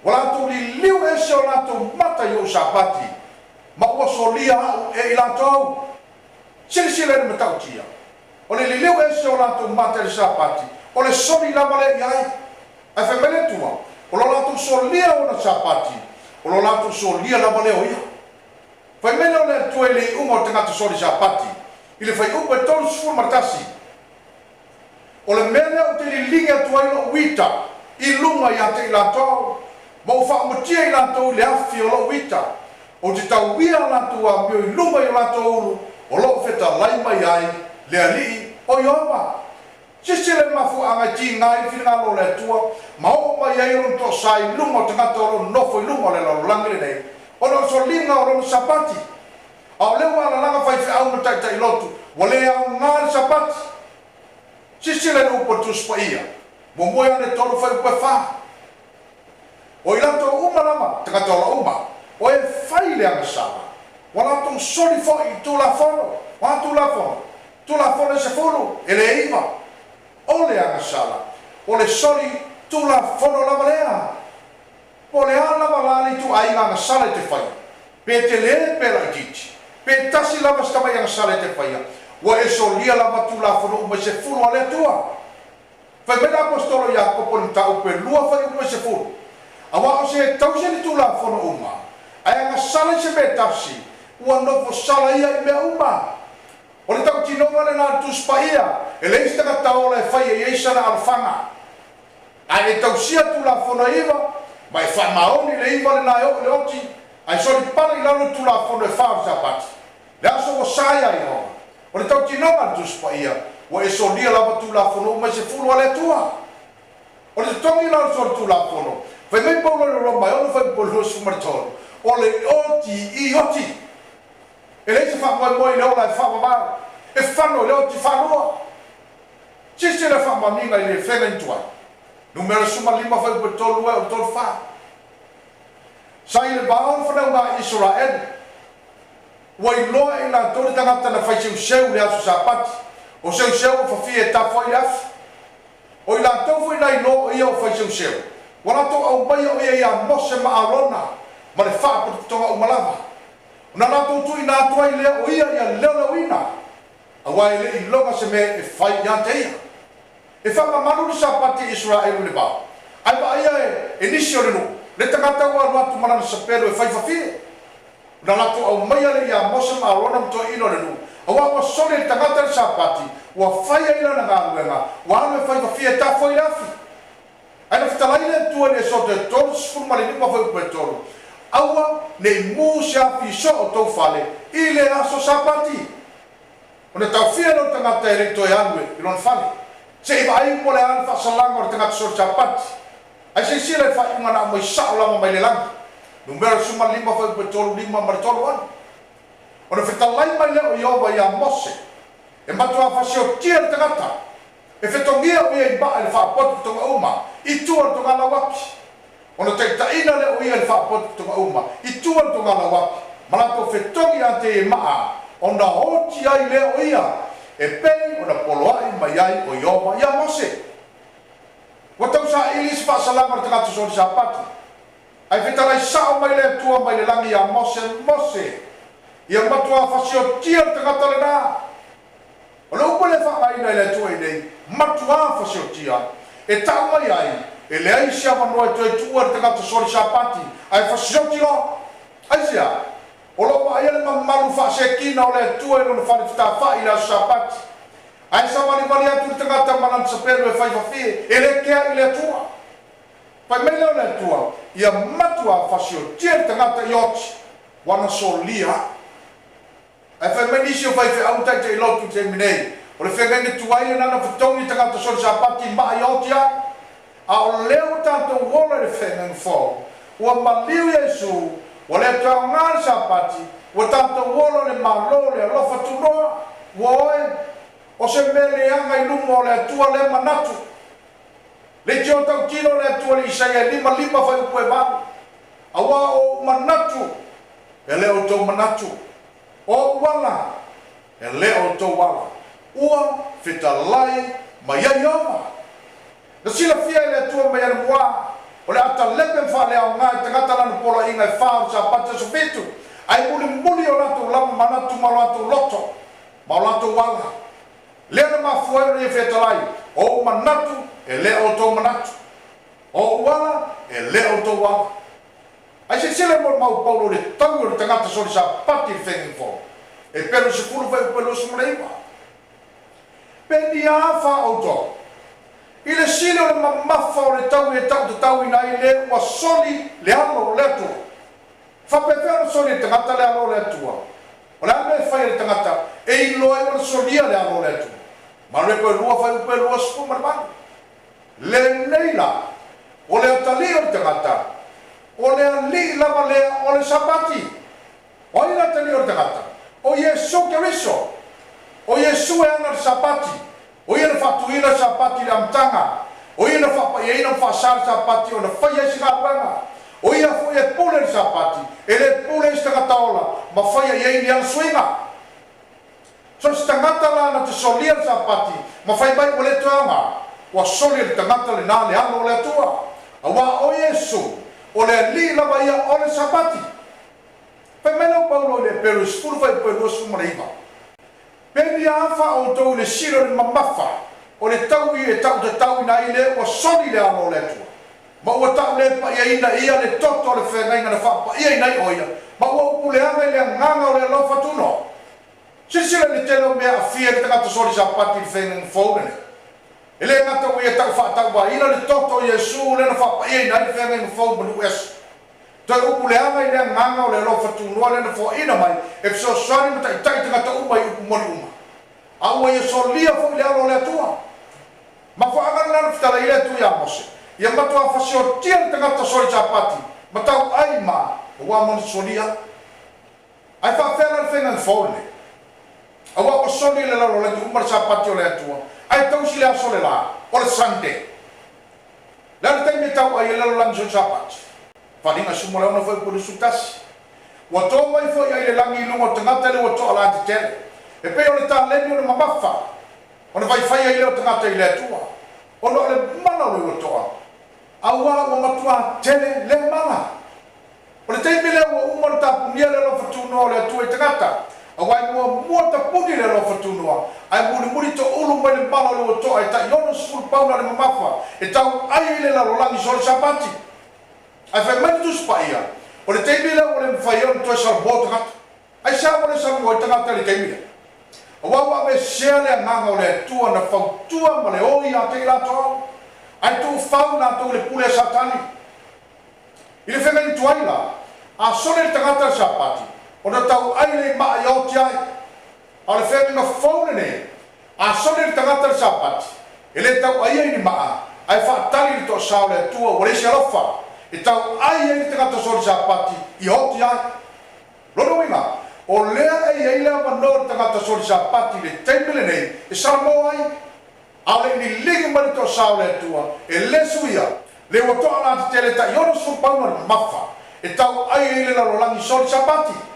wala tu li liu ese o la tu mata yo sapati ma o solia e ila to sile me tau tia o le liu ese o la tu mata le sapati o le soli la male ai a fe mele tua o lo la tu solia o na sapati o lo la tu solia la male o ia fa mele o le tu ele umo tanga tu soli sapati ile fai upa tolu sfur martasi o le mele o te lilinga tua ilo wita i lunga ia te ilatou ma o whaamutia ilatou le afi o lo wita o te tau wia latua mio i lunga i ilatou ulu o lo feta laima iai le alii o ioma sisile mafu anga ti ngai whiringa lo le tua ma o mai ai ron to sai lunga o te ngata o lo nofo i lunga le lo langire nei o lo so linga o lo sapati au le wala langa fai fi au mata tai lotu wale au ngar sapat sisile no potus pa ia mo mo ya le tolo fai pa fa o ila to uma lama taka tolo uma o e fai le anga sala wala to soli fo i tu la fono wa tu la fono se fono ele iva o le anga sala o le soli tu la fono la valea o le ala valali tu ai anga sala te fai pe te le pe la giti pe tasi lava stama yang sale te faia wa e solia lava tu la fono ma se fulu ale tua fa me la apostolo Jacopo nta o pe lua fa ma se fulu awa o se tausi tu la fono uma ai nga sale se be tasi wa no fo sala ia me uma o le tau ti tino ngale na tu spaia ele ista ka taola e fai e isa na alfanga ai tau sia tu la fono iva mai fa maoni le iva na e oti ai so di pari la tu la fono e fa sapati le aso o saia io o le tau tino ngale tu spaia o e so dia la tu la fono ma se fulu ale tua o le tongi la so tu la fono fai mai polo le romai o fai polo su martolo o le oti i oti ele se fa moi le ola fa ma e fanno le oti fanno ci se le fa ma minga le fena in tua numero suma lima fa per tolu e tol fa sai le baon fa na Israel wai lo e la tori tanga na fa seu le aso sapati o seu fa fie ta foi af o la to foi na no io fa seu wala to au bai o ia mose ma alona ma le fa per to o malava na la to tu ina to ile o ia le wina awa ile i longa se me e fai ya te e fa ma manu sapati Israel le ba ai ba ia e inisio le no le tangata wa wa tu mana se pelo e fai fa fi na la to au mai le ya mose ma alona to ino le no awa wa sole tangata sapati wa fai ila na nganga wa me fai fa fi ta foi afi ai fta la ile tu le so de todos fuma le ma foi petoro awa ne musa fi so to fale ile aso sapati ona tau fia no tangata e to yangue i non fale se vai mo le an fa salanga o tangata so sapati ai se sile fa ngana mo sa la mo mai le lang numero suma lima fa petoro lima martolo an ona fta lai mai le o yo ba ya mose e matua fa so tier tangata e fetongia o ia ba le fa pot to uma i tu to ngala waki ona te taina le o ia le fa pot to uma i tu to ngala waki mala to fetongia te maa ona oti ai le o ia e pei ona polo ai mai ai o Iova ia Mose wa tau sa ilis fa salama te ngatu so sapati ai fetala sa mai le tua mai le langi ia Mose ia matua fa sio tia te ngata le na o le upo le fa mai le tua i nei matua fa sio tia e tau mai ai e le ai sia manoa e tua te ngatu so sapati ai fa sio tia ai sia o lo pa ele malu fa se kina o le tua e no fa sta fa ila sapati ai sa mali mali atu te ngata malan se pelo e fai fa fi ele ke ile tua pa me le tua ia matua fa sio tia te ngata yot wana solia ai fa me nisio fai fe au tai te lotu te minei o le fenga ni tua ile na futongi te ngata so sapati ma yotia a o leo tanto wola le fenga no fo o maliu Yesu o le taonga sapati o tanto wolo le malo le lofa tunoa woe o se mele anga i lumo le tua le manatu le tio tau kilo le tua le isaia lima fai upoe vanu awa o manatu e le o tau manatu o wala e le o tau wala ua fitalai maiai oma na sila fia le tua maiai mua o le ata lepe fa le au ngai tangata lana pola inga e whao sa pata so fitu ai muli o lato lama manatu ma lato loto ma lato wala lena ma fuere ni fetalai o manatu e le o to manatu o wala e le o to wala ai se sele mo mau paulo le tango le tangata so sa pati fengi fo e pero se fulu vai pelo so mreiva pendia fa auto ile sile o mamafa o le tau e tau ina ile wa soli le alo le tu fa pepero soli tangata le alo le tu o la me fa le tangata e ilo e o soli le alo le tu ma le ko lua fa pe lua spu marman le leila o le tali o tangata o le li la vale o le sabati o ina tali o tangata o Yesu Kristo o Yesu e ana sabati o ia fa tuina sapati la mtanga o ia fa ia ina fa sal sapati o na fa ia sika banga o ia fo ia pole sapati ele pole sta kataola ma fa ia ia ia swinga so sta ngata na te solia sapati ma fa bai ole toanga wa solia te ngata le na le alo le tua awa o Yesu o le li la vai o le sapati pe meno paulo le pero sfur vai pe lo sumariva Peni afa o tau le siro le mamafa o le tau i e tau te tau ina i le o soli le alo le tua ma ua tau le pa ia ina ia le toto le whenga inga na whapa ia ina i oia ma ua upu le anga i le nganga o le lofa tuno sila le telo me afia le tanga soli sa pati fengen fone ele ngata we ta fa ta wa ina le toto Yesu le na fa pa ye na fengen fone bu es to u le anga ile nganga le lo fatu no le na fo ina mai e so sori mata tai tanga u mai u mo uma a we so lia fo le lo le tua ma fo anga na fta ile tu ya mose ya mato a fa so tien tanga soli sa pati mata ai ma wa mo solia ai fa fela fengen fone awa o soli le lalo le umar sapati o le atua ai tau si le aso le la o le sande la le taimi tau ai le lalo langi son sapati wharinga sumo le ona foi puru sutasi wa tō mai foi ai le langi ilungo tangata le wa tō ala ati tele e pe o le tā leni o le mamafa o le vai ai le o tangata i le atua o no le mana o le wa toa awa o matua tele le mana o le taimi le o umar tapunia le lo fatuno o le atua i tangata awai mua ta puni le lofa tunua ai muri to ulu mai le bala lo to ai ta yono sul pauna le mamafa e tau ai le la langi sol sapati ai fa mai tu spaia o le tebila o le faio to sa bota ai sa mo le sa mo ta le tebila awa me shele nganga o le tua na fa tua ma le oi a te la to ai tu fauna to le pule satani ile fe mai tuaila a sole tangata sapati ona tau ai le ma yo tiai ala fe na phone ne a sole tangata sapati ele tau ai ni ma ai fa tali to saule tua o le xalofa e tau ai tangata sole sapati i ho tiai lo no winga o le ai le ma no tangata sole sapati le temple nei e salmo ai ale ni ligi ma to saule tua e le suia le o to ala tele ta yo no su pa ma mafa e tau ai le la langi sole sapati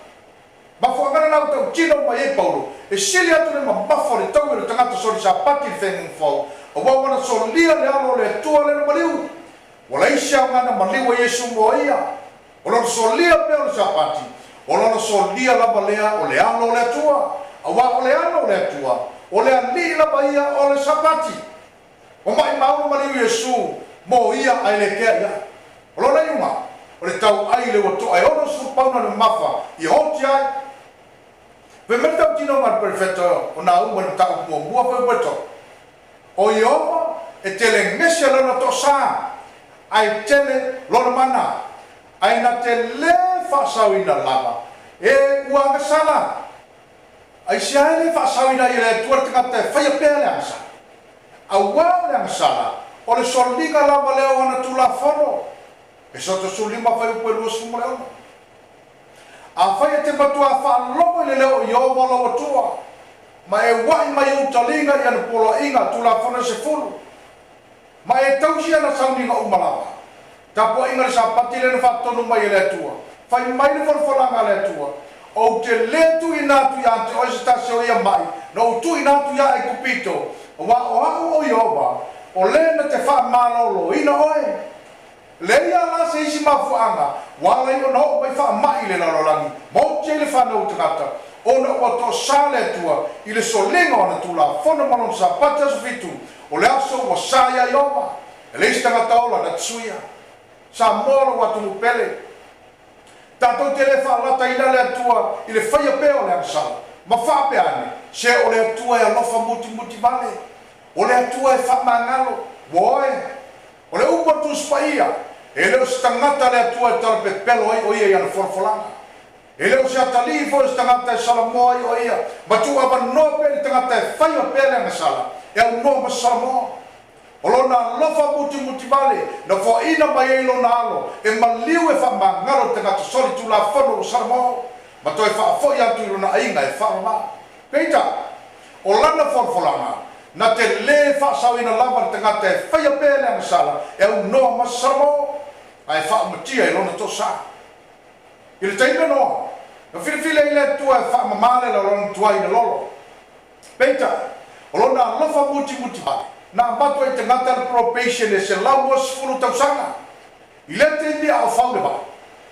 ma fo ngana na to kino mai e paulo e sili atu le mafo le tau le tangata soli sa pati fengen fo o wa wana solia le alo le tua le maliu wala isia ngana maliu Yesu mo ia o lo solia pe o sa pati o lo solia la balea o le alo le tua o wa o le alo le tua o le ali la baia o le sapati o mai mau maliu Yesu mo ia ai le ke ia o lo le uma o le tau ai le wato ai o su pauna le mafa i hotia Vementa tino mar perfetto ona uma ta mo mua perfetto o yo e tele ngese lo to sa ai tele lo mana ai na tele fa sawina lava e ua sala ai siale fa sawina ile tuar tengate fa ya pele asa awa le sala o le soliga lava le ona tu la fono e sotto sulima fa po lo sumole a fai te matua fa lopo le leo yo wala tua ma e wai mai o talinga ia na polo inga tu la fona se fulu ma e tausi ana saundinga umalawa tapo inga sa patile na fatto no mai le tua fai mai le forfolanga le tua o te le tu ina tu ya te o sta se o ia mai no tu ina tu ya e kupito wa o yoba o le na te fa malolo ina oe Leia la se isi mafuanga wala io no mai fa mai le la langi mo te le fa no tata ona o to sale tua ile solenga ona tu la fono malon sa pata so fitu o le aso o saia yoma le sta ngataola na tsuia sa moro wa tu pele tato te le fa la taina le tua ile fa ia pe o le sa ma fa pe ane se o le tua e lo fa muti vale o le tua e fa mangalo boy o le upo tu spaia ele stangata le tua tal pe pelo ai o ia na forfolanga ele o sa tali fo stangata salamo ai o ia batu aba no pe stangata fai o pele na sala e o no ma salamo o lo na lo fa muti vale no fo ina mai lo na lo e maliu e fa mangalo stangata soli tu la fono salamo batu e fa fo ia tu na ainga e fa ma peita o lana forfolanga na te le fa sawina lava tangata fai o pele na sala e o no ma salamo ai fa matia e lona tosa il tempo no no file ile tua fa mamale la lona tua i lolo penta lona lo fa muti na mato e tangata probation e se lawa sfulu tausanga ile te dia au fa ba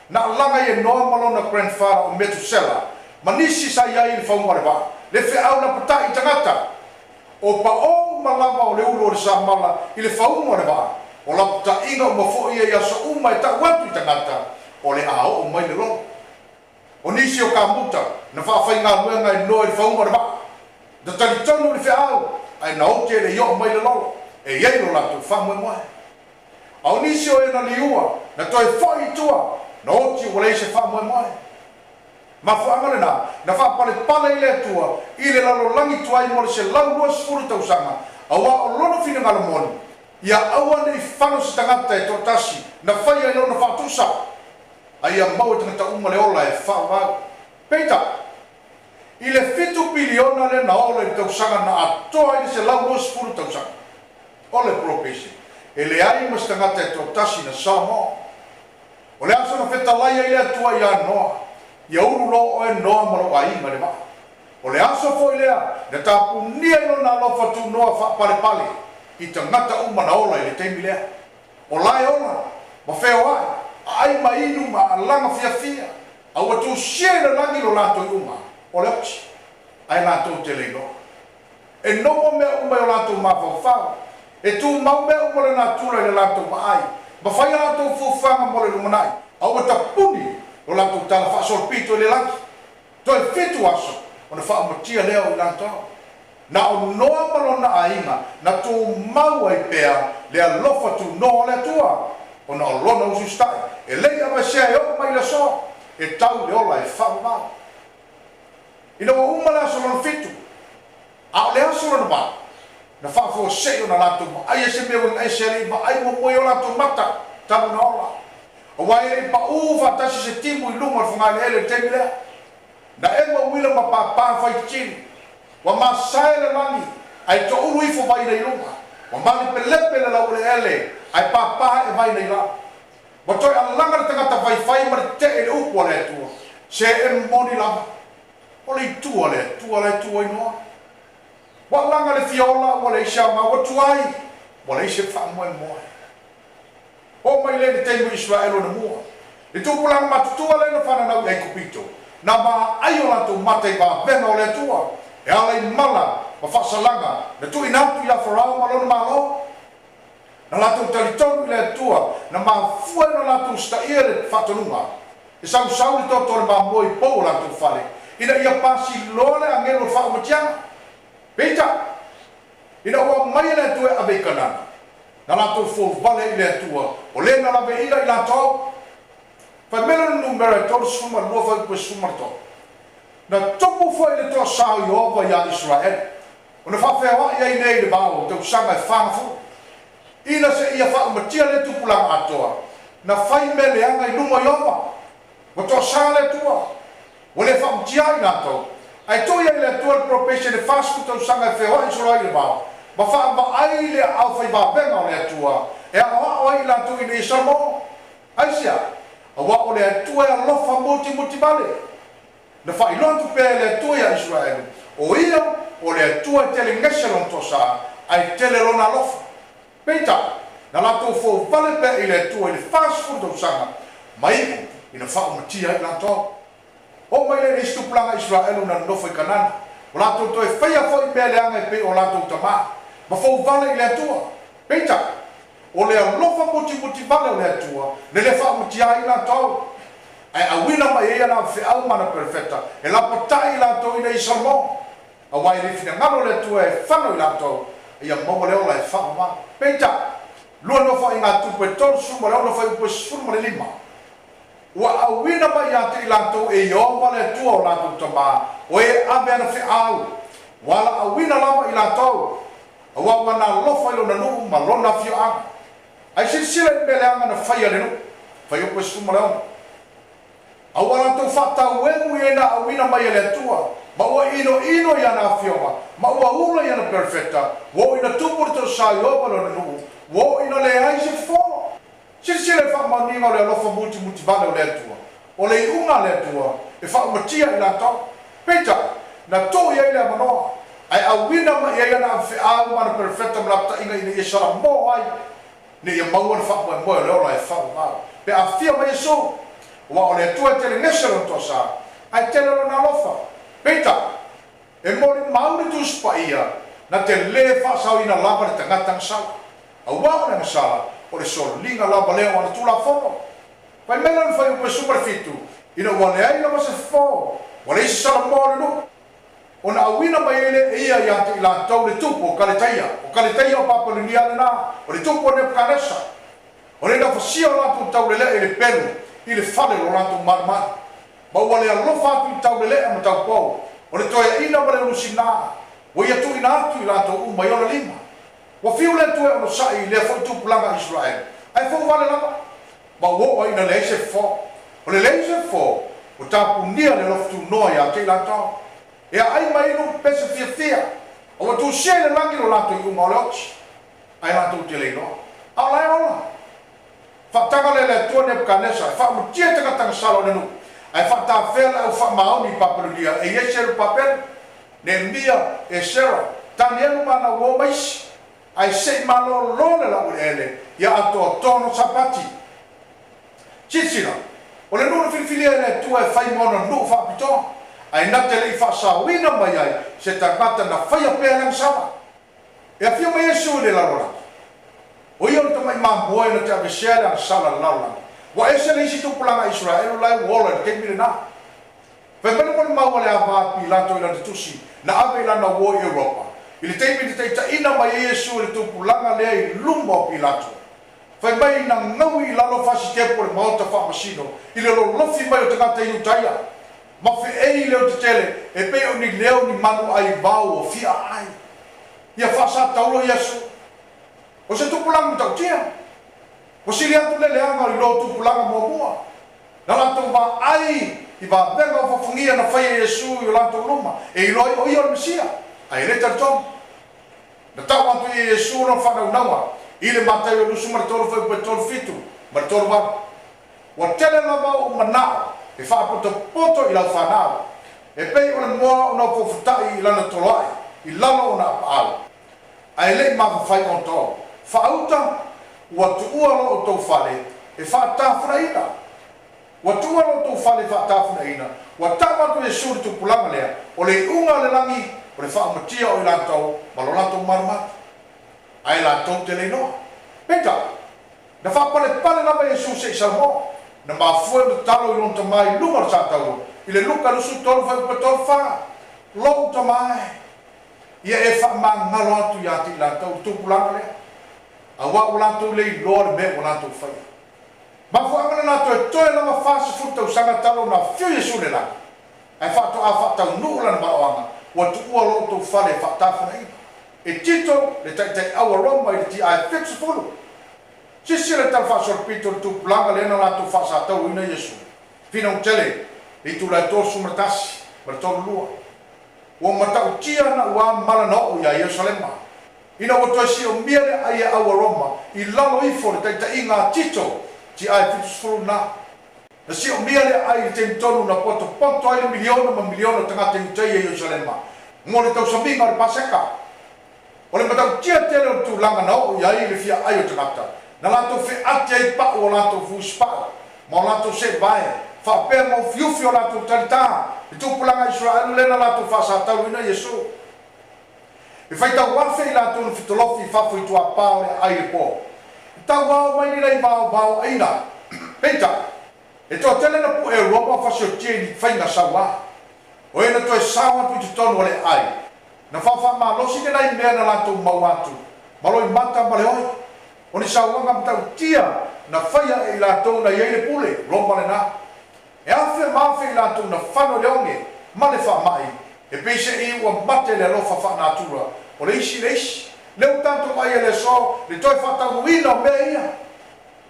na langa e no malona grandfather o metusela manisi sa ia il fa mo ba le fe au na pata i tangata o pa o malava o le ulo sa mala ile fa mo ba o la ta inga mo fo ia so uma ta watu tangata o le ao o mai lo o nisi o kamuta na whaafai ngā mua ngai noe i whaunga rama. Da tali tonu ni whiau, ai na ote le yo mai le lolo, e iei lo latu whamwe moe. Au nisi o e na liua, na toi whai tua, na oti o leise whamwe moe. Ma whaangale na whaapale pala i le tua, i le lalo langi tuai mo le se lau lua sifuru tausanga, awa o lono fina ngala moni, ia awa nei whano si tangata e totasi, na whai ai lona whaatusa, ai a mau e tangata uma le ola e whaavau. Peita, i le fitu piliona le na ola i tausanga na atoa i se lau lua sifuru tausanga. Ole propesi, e le ai mas tangata e totasi na Samoa. O le aso na whetalaia i le atua i a noa, ia uru lo o e noa maro a inga le maa. O le aso fo i lea, na tapu nia ilo na alofa tu noa wha pale pale, i tangata umana ola i le teimi lea. O lai ola, ma wheo ai ma inu ma alanga fia fia, au atu sie na langi lo lato i uma, o le oksi, ai lato te le noa. E nomo mea uma i lato ma whau, e tu mau mea uma le natura i le lato ma ai, ma whai lato fufanga mo le lumanai, au ata puni, o lato tala whaasolpito i le langi. Toi fitu aso, o na whaamatia leo i lato. Na o noa malona a inga, na tu mau ai pea, le alofa tu noa le tua, o na o lona usu stai, e lei ama sea e o mai le so, e tau le ola e whau mau. Ina o umala aso lona fitu, a o le aso lona mau, na whaafo seo na lato ma, ai se mea wang ai se li, ma ai mo moe o lato mata, tamu na ola. O wai e pa ufa tasi se timu i lunga funga le ele temi lea. Na e mo wila ma pa fai chini. Wa ma sae le langi, ai to uru ifo vai nei lunga. Wa ma li pelepe le lau le ele, ai pa e vai nei la. Wa toi alanga le tangata vai ma te ele upo le tua. Se e moni lama. O le tua le tua inoa. Wa langa le fiola, wa le isha ma wa tuai. Wa le isha wha moe moe. O mai le teimu Israelo na mua. I tūpulang matutua le na whananau ei kupito. Na ma aio lato matai ba vena o le tua. E alai mala ma whasalanga. Na tu inatu ia wharao malona malo. Na lato talitonu le tua. Na ma fua na lato staia le whatanunga. E sau le totore ma moi pou lato whare. Ina ia pasi lole angelo whaamatianga. Peita. Ina ua mai le tua ave kanana. Na lato fo vale i le atua, o le na lawe ila i lato, pa mele numera e tolu suma lua fai kwe suma to. Na topu fai le toa sao i ova ia Israel, o na whawhewa ia i nei le bao, te usanga e whangafu. Ina se ia whaamatia le tupulanga atoa, na fai mele anga i luma i ova, o toa sao le tua, o le whaamatia i lato, ai toa ia i le atua le propession e whasku te usanga e whewa i sura i le bao. Ma wha ma ai le au whai wāpenga o le atua, e a wā o ai la tui nei Samoa. Aisia, a wā o le atua e a lofa muti male. Na wha i lontu pēr le atua i Israel, o ia o le atua e tele ngese lon tosa, ai tele lona lofa. Peita, na lato fō vale pēr i le atua i le fast food o sanga, mai i na wha o matia i lanto. O mai le istuplanga Israel na nofa i kanana, o lato toi whaia fo i pēr le anga i pe o lato tamaa. Ma fau vale i le atua. Peita, o le alofa muti vale o le atua, ne le whaamutia i la tau. Ai awina mai ea na whiau mana perfecta, e la patai i la tau i nei Samoa. A wai le fina ngano le atua e whano i la tau, e a maua leo la e whaama. Peita, lua nofa i ngā tupu e tolu suma leo nofa i upe suma le lima. Ua awina mai ate i la tau e iova le atua o la tau tamaa, o e abe ana whiau. Wala awina lama i la tau, awa wana lofa ilo na nuu ma lona fio anga. Ai sila i mele anga na whaia le nuu. Whaia koe suma leona. Awa la tau whata uemu i ena awina mai ele atua. Ma ua ino i ana fioa. Ma ua ula i ana perfecta. Wo ina tupuri tau sa i opa lo na nuu. Wo ina le aise fo. Sila i wha maninga o le alofa muti vale o le atua. O le unga le atua. E wha umatia i la tau. Peita, na tō i ele manoa. Ai awina ma ia na au mana perfecta mlapta inga ina isara mo ai ne ia maua fa mo leo la fa ma pe a fia mai so wa ole tu tele neselo to sa ai tele na lofa peita e mori mauri tu spaia na te le fa sa ina lava te ngata sa a wa na sa o le sol linga lava leo ana tu la fono pai melan fa un super fitu ina wa le ai na ma se fo Wale isi sala mo no. Ona awina mai ele ia ia te ila tau le tupo o kaleteia o Papua New Guinea na o le tupo o Nebuchadnezzar. O le na fasia o latu tau le le pelu i le fale lo latu marmana. Ma wale alofa atu i tau le le ma tau pou. O le toia ina wale ulusina. O ia tu ina atu i latu uma i ona lima. Wa fiu le tu e ono sai le fo tupu langa Israel. Ai fo wale lama. Ma wo o ina le se fo. O le se fo. O tapu nia le loftu noa ia te latu. E ai mai no pese fia. O tu se le langi lo latu i uma o le ochi. Ai latu te le noa. Au lai ola. Fatanga le tu Nebuchadnezzar. Fa mo tia te katanga salo nenu. Ai fa ta fela au fa maoni Papua New Guinea. E yesel papel. Nehemia e Sera. Tanielu mana wo mais. Ai se malo lole la ele. Ya ato tono sapati. Cicina. O le nuna filifilia le tu e fai mono nu fa pito. Ai nate le fa sawina mai ai. Se tagata na fai apea lang sama. E afia mai Yesu le la rola. O ia to mai mamboe na te avesela ang sala laula. Wa ese le isi tupulanga Israel lai wola ke milena. Fa mele mo ma wala ava pilato ila tusi na ave ila na wo Europa. Ile te mi te ina mai Yesu le tupulanga le lumbo pilato. Fa mai na ngawi la lo fasi te por malta fa masino. Ile lo lofi mai o te kata i utaia. Ma fe e le o te tele e pe o ni leo ni manu ai vau o fia ai. Ia fa sa taulo Yesu. O se tupulanga tau tia. O si lia tu lele anga i lo tupulanga mua. Na lanto va ai i va venga o fafungia na fai Yesu i lanto luma. E i loi o i o Mesia. Ai le tartom. Na tau antu i Yesu no whanau naua. I le matai o lusu maratoro fai petoro fitu. Maratoro wa. Wa tele lava o manao. E wha poto i lau whanau. E pei o na moa o na fofutai i lana toloai. I lana o na apau. Ai le ma fai on to. Fauta wa tuua lo to fale e fa tafuna ina wa tuua lo to fale fa tafuna ina wa tama to Yesu tu pulanga le o le unga le langi o le fa matia o la to malolato marma ai la to te le no peta na fa pale na ba Yesu se salmo na ma fu no talo i lonta mai lumar sa talo i le luka lu su tolo fa to fa lo to mai ia e fa mangalo atu ya ti la to tu pulanga le awa wala to le lor me wala to fa ma fu amana na to e la fa se fu to sanga talo na fiu Yesu le la ai fa to a fa ta nu la ba wanga wa tu o lo to fa le fa ta fa nei e tito le tai awa roma i ti ai fix fu si si le ta fa sorpito tu planga le na la to fa sa to ina Yesu fino un tele e tu la to su mertasi per to lua o mata o tia na wa mala no ya Yerusalem ina o toisi o miele ai awa Roma i lalo i fo te inga tito ti ai fitu na si o miele ai te tonu na poto ai miliona tanga te te Yerusalem mo le tau saminga le paseka o le mata tia tele o tu langa no ya i le fia ai o tangata na lato fe ate pa o lato fu spa mo lato se vai fa per mo fiu lato talita tu pulanga Israel le na lato fa sa tau ina Yesu. E fai tau wafe i la tonu fitolofi fafu i tua pao le aire po. Tau wao mai ni rei bao aina. Peita, e toa tele na pu e ropa fasio tieni fai na sawa. O e na toi sawa tu te tonu le ai. Na fafa ma losi ke nai mea na lato mawatu. Maloi mata male hoi. O ni sawa nga mtau tia na fai i la tonu na yeile pule. Ropa le na. E afe mafe i la tonu na fano leonge. Male fa mai. E pese i ua mate le lofa fa natura. O le isi leu tanto mai le so, le toi fa tanguina o mea ia.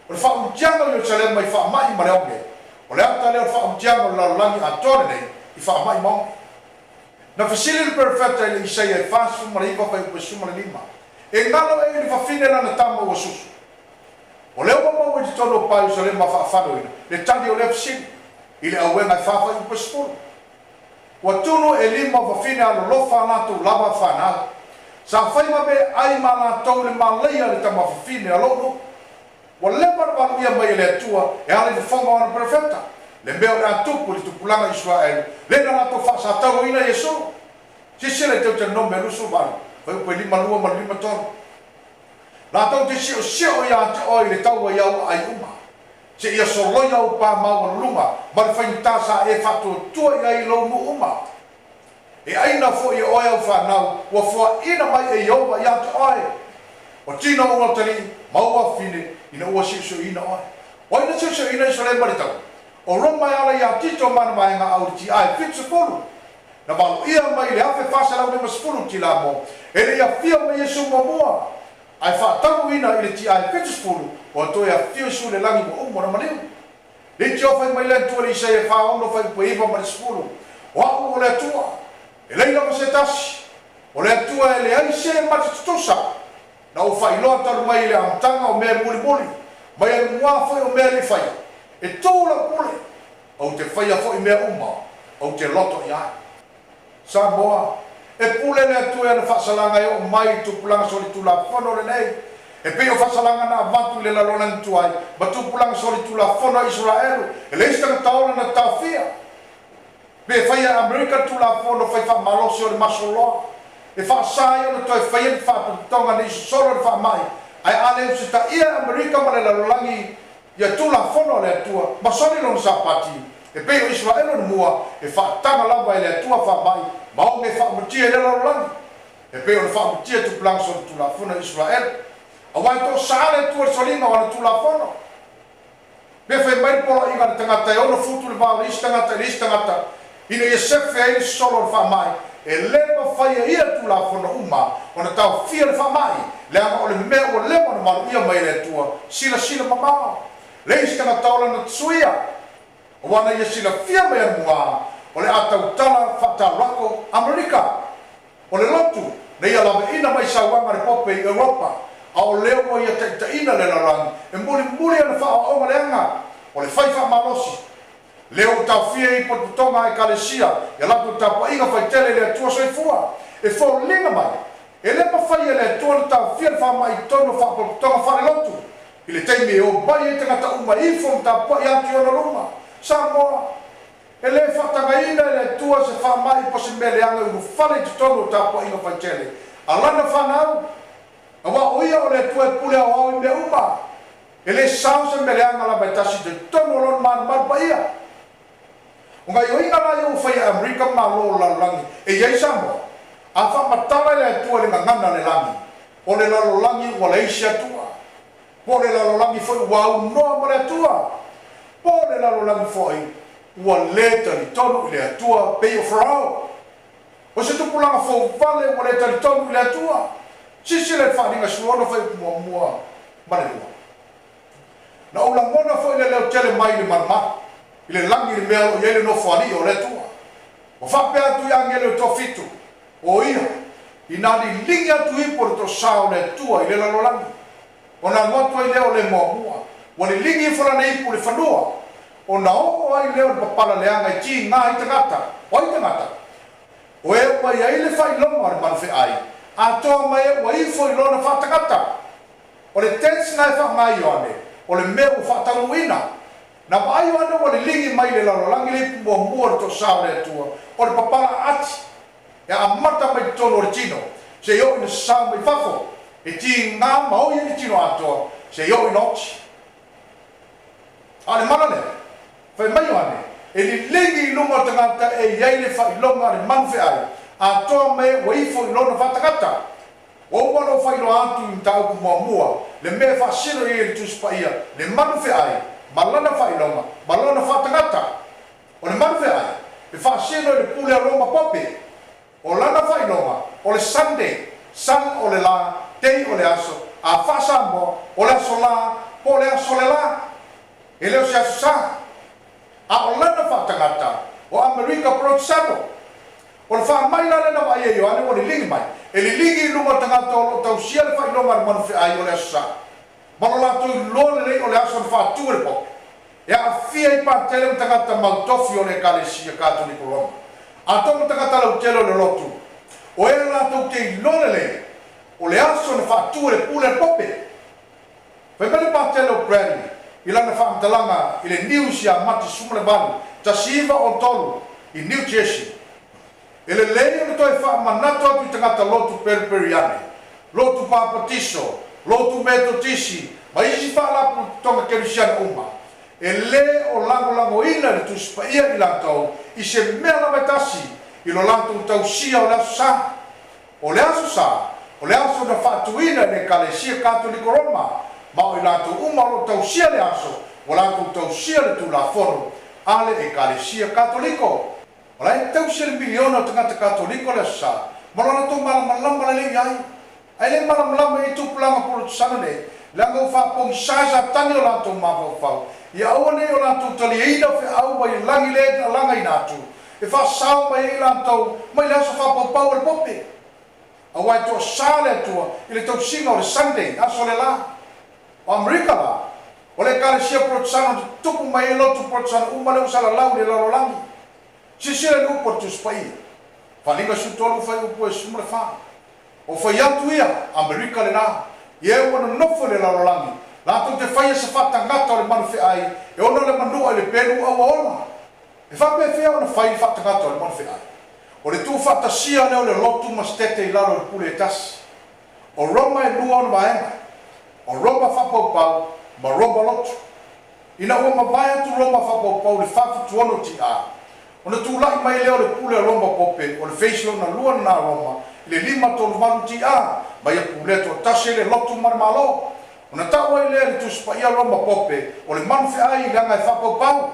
O le fa umtianga i o Jerusalem mai fa mai ma leonge. O le ata leo fa umtianga la langi atore nei, i fa mai maunge. Na fasili le perfetta i le Isaia i fasu ma le iwa fa i upesuma le lima. E ngalo e li fa fine la na tama ua susu. O leo mama ua di tono pa i Jerusalem ma fa afano ina. Le tandi o le fasili. I le awenga i fa fa i upesuma. Wa tunu e lima wa fine alo lofa nato lava whanau. Sa whai mabe ai mana tau le malaya le tama fine alo no. Wa lepar wanu ia mai le atua e ale le whanga wana perfecta. Le meo le atupu le tupulanga Israel. Le na nato whasa tau ina Yesu. Sisele tau te nome lusu wanu. Wai upe lima lua ma lima tono. La tau te sio ia te oi le tau wa iau ai uma. se ia soloia o pa mau lunga ma le fainta sa e fatu tua ia I lo nu uma e aina fo I oe au whanau ua fua ina mai e Iova ia te oe o tina ua tali maua fine ina ua siso ina oe o ina siso ina iso le maritau o roma ala ia tito mana mai nga au ti ai fitsu fulu na malu ia mai le afe fasa lau nema sfulu ti la mo e le ia fia mai Yesu mua ai whaatamu ina I le ti ai fitsu fulu o to ia fia su le langi mo umo na maniu le ti ofai mai le tua le isa e whaono fai po iwa ma le sfulu o aku o le atua e leila ma se tasi o le atua e le ai se mati tutosa na o fai loa taru mai le amtanga o mea muli muli mai e mua fai o mea le fai e tōla pule au te whaia fo I mea uma au te loto I ai sa moa e pule le atua e na whaasalanga e o mai tupulanga soli tula whono le nei e pe o whaasalanga na avatu le lalona ni tuai ma tupulanga soli tula whono Israelu e le istanga taola na tawhia pe whaia Amerika tula whono whai wha malosi o le masoloa e whaasai o na toi whaia ni whaapatonga ni solo ni wha mai ai ale usi ta ia Amerika ma le lalolangi ia tula whono le atua ma soni lona sapati e pe o Israelu ni mua e whaatanga lava e le atua wha mai ma o me whaamutia le lalolangi e pe o le whaamutia tupulanga soli tula whono Israelu awai to sale tu solinga wana tu la fono be fe mai polo inga tangata e ono futu le ba listangata ina Yosef e solo fa mai e leva fai ia tu la fono uma ona tau fia fa mai le ama o le me o le mo ma ia mai le tua sila mama le istangata ola na tsuia wana ia sila fia mai mua o le atau tala fata rako Amerika o le lotu le ia lava ina mai sawanga le pope Europa ao leo mo ia te ina le larangi e muli ana wha o leanga o le whaifa malosi leo tau fia I potutonga e kalesia e lato tapa inga whai tele le atua soifua e whao linga mai e lepa whai le atua le tau fia wha mai tono wha potutonga whare lotu I le teime e o bai e tangata uma ifo tapa I anti ona luma sa moa e le whatanga ina le atua se wha mai pose meleanga unu whare tutono tapa inga whai tele alana whanau awa oia o le tua pule au au me uma ele sausa meleanga la batasi de tono lon man baia unga yo inga la yo fai Amerika ma lo la langi e ye samo afa matala le tua le ngana le langi o le lo langi o le Asia tua po le lo langi foi wa no mo le tua po le lo langi foi o le tali tono le tua pe o frau o se tu pulanga fo vale o le tali tono le tua sisi le wharinga suono whai mua marelua. Na ula mona whai le leo tele mai le marma, I le langi le mea o yele no whari o le tua. O whapea tu angele o to fitu, o ia, I nani lingi atu ipo le to sao le tua I le lalo langi. O na ngoto I leo le mua, o le lingi I whara ipo le whanua, o na o ai leo le papala le anga I ti ngā I tangata, o I tangata. O e ua I ai le whai longa le manwhi ai, a toa mai wa ifo I lona whatakata. O le tensi ngai whaangai oane, o le mea o whataruina. Na mai oane o le lingi mai le lalolangi le mua mua to sao le atua, o le papala ati. E a mata mai tono le tino, se yo ina sao mai whafo, e ti ngā mau I le tino atoa, se yo ina oti. A le mana le, whai mai oane, e li lingi I lunga tangata e iei le whai longa le manwhi ai, a toa mai wa ifo I lona whatakata. O wano whaino atu I tau ku mua le mea whaasino I le tuspa ia, le manuwhi ai, malana whainonga, malana whatakata. O le manuwhi ai, le whaasino I le pule a Roma pope, o lana whainonga, o le Sunday, san o le la, tei o le aso, a whaasambo, o le aso la, po le aso le la, e leo se aso sa. A o lana whatakata, o Amerika Protestano, o le wha mai la lena mai e yoane o le lingi mai. E le lingi I lunga tangata o tau sia le whai longa le manuwhi ai o le aso sa. Mano la tui lo le o le aso le wha atu le poke. E a fia I pātele o tangata mautofi o le kalesia Katoliko Roma. A tonga tangata lau telo le lotu. O e la tau te lo le o le aso le wha atu le pule le pope. Whai mele pātele o Brady. I lana wha mtalanga I le news ya mati sumle balu. Ta siiva o tolu I New Jersey. Ele lei o toi fa manato atu tangata lotu perperiane, lotu papatiso, lotu metotisi, ma isi fa la tonga kerisiana uma. e le o lango ina le tusipa ia i lātou i se mea na maitasi i lo lātou tausia o le aso sa o le aso sa o le aso na whaatuina ne Kalesia Katoliko Roma ma o i lātou uma o tausia le aso o lātou tausia le tu la fono ale e Kalesia Katoliko o la e tausia le miliona o tangata Katoliko le aso sa ma lona tō malamalama le le ai ai le malamalama i tupulanga polo tusana ne langa o whapong sasa tani o lātou mawhau ia aua nei o lātou tali eina whi au mai langi le na langa i nātou e whasau mai e lātou mai le aso whapau le pope awa e toa sāle atua i le tau singa o le Sunday aso le la o Amerika la o le Kalesia Protesana tupu mai e lotu Protesana uma le usala lau le lalolangi sisile le upo tu spai whalinga sutolu whai upo e sumule wha o whai atu ia Amerika le na ia wana nofo le lalolangi lātou te whaia sa whatangata o le manu ai e ona le manua le penu awa ona e whape whea ona whai whatangata o le manu ai o le tū whatasia leo le lotu mastete i laro le pule e tasi o Roma e lua ona vaenga o Roma whapaupau ma Roma lotu ina ua mawai atu Roma whapaupau le whawhitu ono ti a ona tū lai mai leo le pule Roma pope o le feisio na lua na Roma le lima tolu malu ti a mai e pule to tasi le lotu marmalo ona taua i lea le tusipaia Roma pope o le manu ai i langa e whapaupau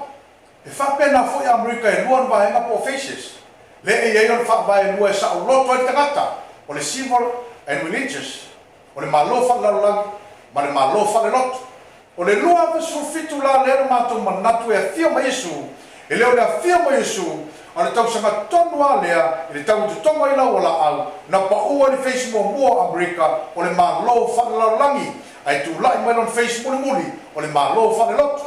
e whapena foi Amerika e lua na vaenga po faces le e iei ona whaavae lua e sa o loto i tangata o le civil and religious o le malo whalarolangi ma le malo whaleloto o le lua vesufitu la lera mātou manatu e a fia ma Yesu e leo le a fia ma Yesu o le tausanga tonu a lea e le tau te tonga i lau o la au na paua ni Facebook mua Amerika o le malo whalarolangi ai tu lai mai lon Facebook muli o le malo whaleloto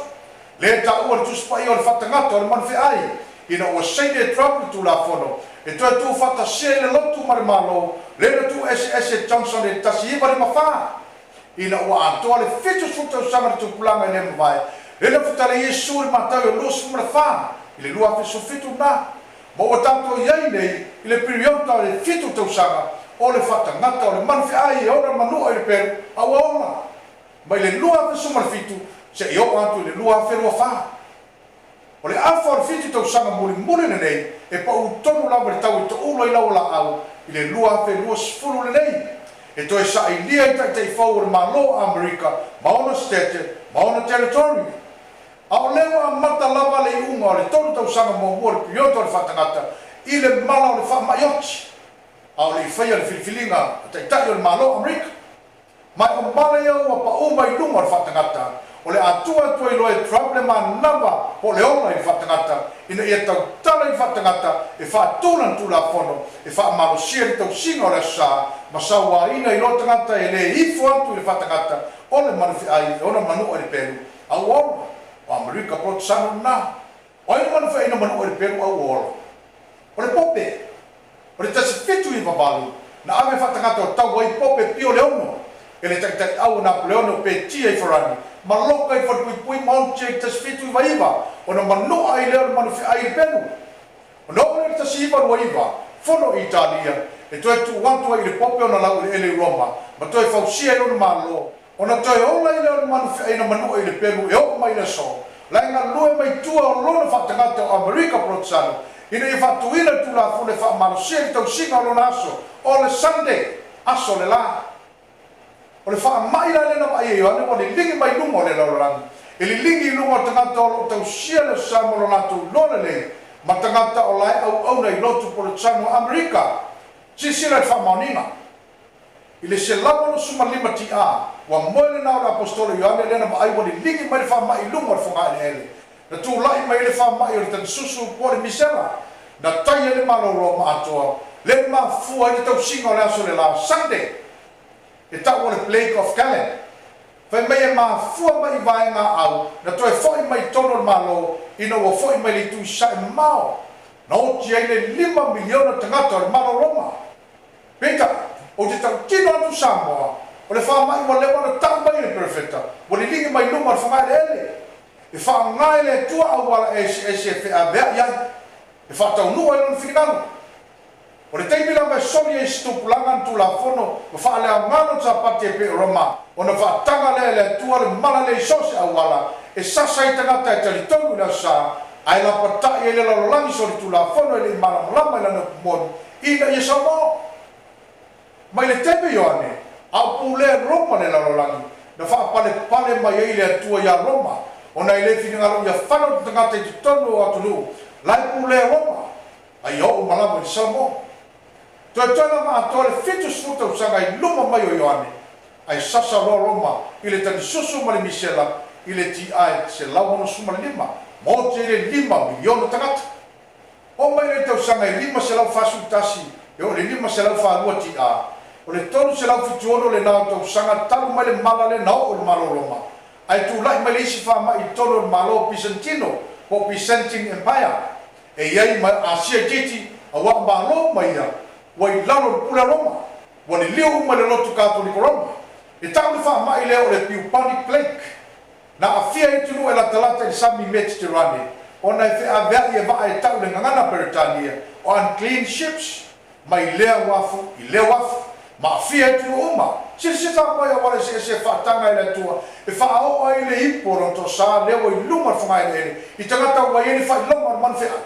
le taua le tusipai o le whatangata o le manwhi ai ina o seide trouble tu la fono e tu tu fata se le lotu mar malo le tu SS Johnson le tasi ba le mafa ina o anto le fitu futu sama tu planga ne vai le le futa le Yesu le mata o lo su fa ile lua fitu fitu na mo o tanto ia nei ile periota le fitu tu sama o le fata ngata o le manfi ai o le manu le per awona ma le lua fitu mar fitu se io anto le lua feru fa o le afa o fiti tau sanga muli nei e pa utonu la le tau i to ulo i lau la au i le lua fe lua sifuru le nei e to e sa i lia i tai fau o le malo Amerika maona stete maona territory a o leo a mata lava le unga o le tonu tau sanga mua le pioto le whatangata i le mala o le wha maioti a o le i whaia le filifilinga tai o le malo Amerika mai o mala iau a pa uma i lunga o le whatangata o le atua i loe problema nava o le ona i whatangata ina ia tau tala i whatangata e whaatunan tu la fono e whaamalosia i tau singa o le sa ma saua ina i lo tangata e le ifo atu i le whatangata o le manufi ai e ona manu o le peru au ora o Amerika Protesano na o i manufi ai na manu o le peru au ora o le pope o le tasi fitu i wabalu na ame whatangata o tau ai pope pio le ono e le takitaki au Napoleono pe tia i wharani ma loka i whapuipui mauntia i tas fitu i waiva o na manoa ai leo manufi ai i penu o na ole i tas iwa waiva fono i Italia e toi tu wantua i le pope o na lau i ele Roma ma toi fausia i lona malo o na toi ola i leo manufi ai na manoa i le penu e o mai le so lainga lue mai tua o lona whatangata o Amerika Protesano ina i whatuina tu la fune whaamalosia i tau singa o lona aso o le Sunday aso le la o le wha mai la lena mai e ane o le lingi mai lungo le laurangi e le lingi lungo tangata o lo tau sia le samolo natu lona le ma tangata o lai au au nei lotu po le tsano Amerika si sila le wha maunina i le se lama no suma lima ti a wa moele na o le apostolo Ioane lena ma ai o le lingi mai le wha mai lungo le whonga ele ele na tu lai mai le wha mai o le tan susu po le misera na tai le malo roma atoa le ma fua i tau singa o le aso le la Sunday e tau o le Lake of Calais. Whai mea maa fua mai vaenga au, na toi foi mai tono malo, ina wa foi mai le tui sae mao. Na oti ai le 5 miliona tangata o le malo Roma. Peta, o te tau kino atu Samoa, o le wha mai wa lewa na tau mai le perfecta, o le lingi mai numa le whangai le ele. E wha ngai le tua au wala e se whea vea iai, e wha tau nua e lon whinganu. O le teimila mai soni e stupulanga tu la fono o wha lea ngano ta pati e pe Roma o na wha tanga le tua le mala le sose au wala e sasa i tangata e tali tonu na sa ai la pata e le lalolangi so le tula fono e le malama i lana pumoni ina ia sa mo mai le tepe yoane au pule Roma le lalolangi na wha pale mai e le atua ia Roma ona i le finingalo ia whano tangata i tonu atu lu lai pule Roma ai au malama i sa mo toi tona ma atua le fitu sfuta usanga i luma mai o yoane ai sasa lo Roma i le tani susu ma le misela i le ti ai se lau no suma le lima mo te le 5 miliona tangata o mai le tau sanga i 5 se lau fasu tasi e o le 5 se lau fa lua ti a o le tonu se lau fituono le nao tau sanga talu mai le mala le nao o le malo Roma ai tu lai mai le isi fa mai i tonu le malo Pisantino o Byzantine Empire e iai mai Asia Titi a wa malo mai ia wa i lalo le pula Roma wa le liu mai le lotu Katoliko Roma e tau le fa mai le o le Piupani Plaque na afia e tunu e la talata i Sami Mediterranean ona e whea vea i e waa e tau le ngangana Britania o unclean ships mai lea wafu i lea wafu ma afia e tunu uma sita mai a wale se whaatanga i le tua e whaao ai le ipo ronto sa lewa i luma whangai le i tangata wa ieni whai loma man whea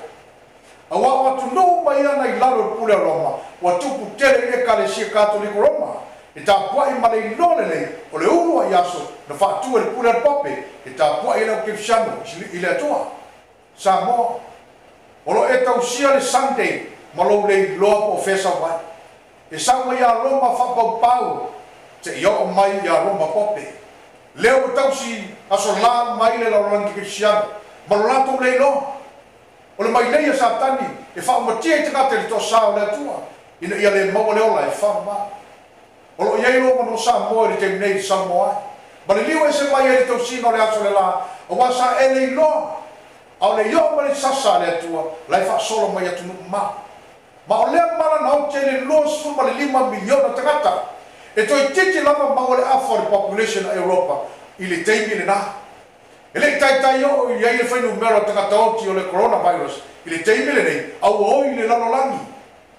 a watu no mai ana i lalo pule Roma wa tupu tere i le Kalesia Katoliko Roma e ta puai ma le lole nei o le ulu a yaso na whaatua le pule pope e ta puai le o kipsano i le atua sa mo o lo e tau sia le Sunday ma lo le loa po fesa wai e sa mai a Roma whapau pau te i o mai a Roma pope leo tau si aso la mai le laurangi kipsiano ma lo lato le loa o le mai leia sa tani e wha umatia i tangata li to sa o le atua ina ia le mau le ola e wha ma o lo iei lo mano sa moe li te minei sa moe ma le liwa e se mai e li tau sino le aso le la o wa sa e le loa au le yo ma le sasa le atua lai wha solo mai atu nuku ma o lea mana na o te le loa suma le 5 miliona tangata e toi titi lama ma o le afo le population a Europa i le teimi le na e le tai o iei le whainu mero tangata o ti o le coronavirus i le teimi le nei au o i le lalolangi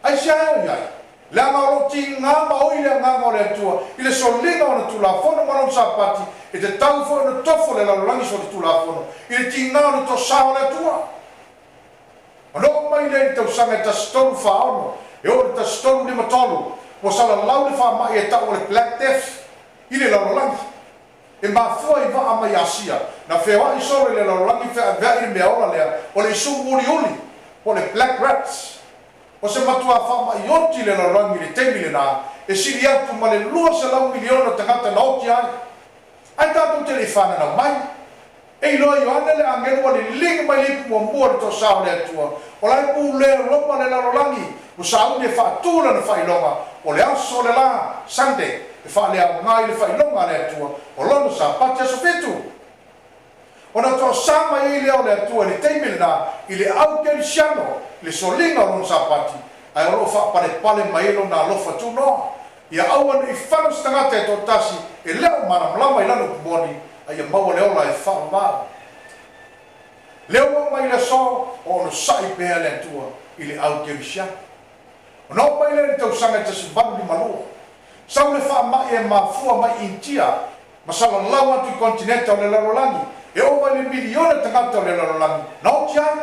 ai sia e iai le anga o ti ngama o i le ngama o le atua i le solinga o na tula fono ma non sapati e te tau fo na tofo le lalolangi so te tula fono i le ti ngama o na to sa o le atua ano mai le tau sanga ta stolu fa ono e o ta stolu lima tolu o sala lau le fa mai e tau o le Black Death i le lalolangi e ma fua i va mai Asia na fewa i sore le lalolangi fea vea i mea ola lea o le isu uli o le Black Rats o se matua whama i oti le lalolangi le teimi le nā e siri atu ma le lua se lau miliona tangata na oti ai tātou te le whana na mai e iloa i ane le angelua le linga mai lipu mua le to sao le atua o lai pu le roma le lalolangi o sao ne whaatula na whailonga o le aso le la Sunday e wha le au ngai le whailonga le atua o lono sa pati aso fitu o na to sama i leo le atua le teimi le nā i le au kelisiano le solinga o lono sa pati ai o lo wha pale mailo na lofa tu noa ia aua ni whanu stangata e to tasi e leo maramlama i lano kumoni ai a maua leo la e whanu maa leo mai le so o no sai pēa le atua i le au kelisiano o na mai le tau sanga te si vanu di manua sau le wha mai e mafua mai intia ma sala lau atu i kontinenta o le lalolangi e o mai le miliona tangata o le lalolangi na o tiai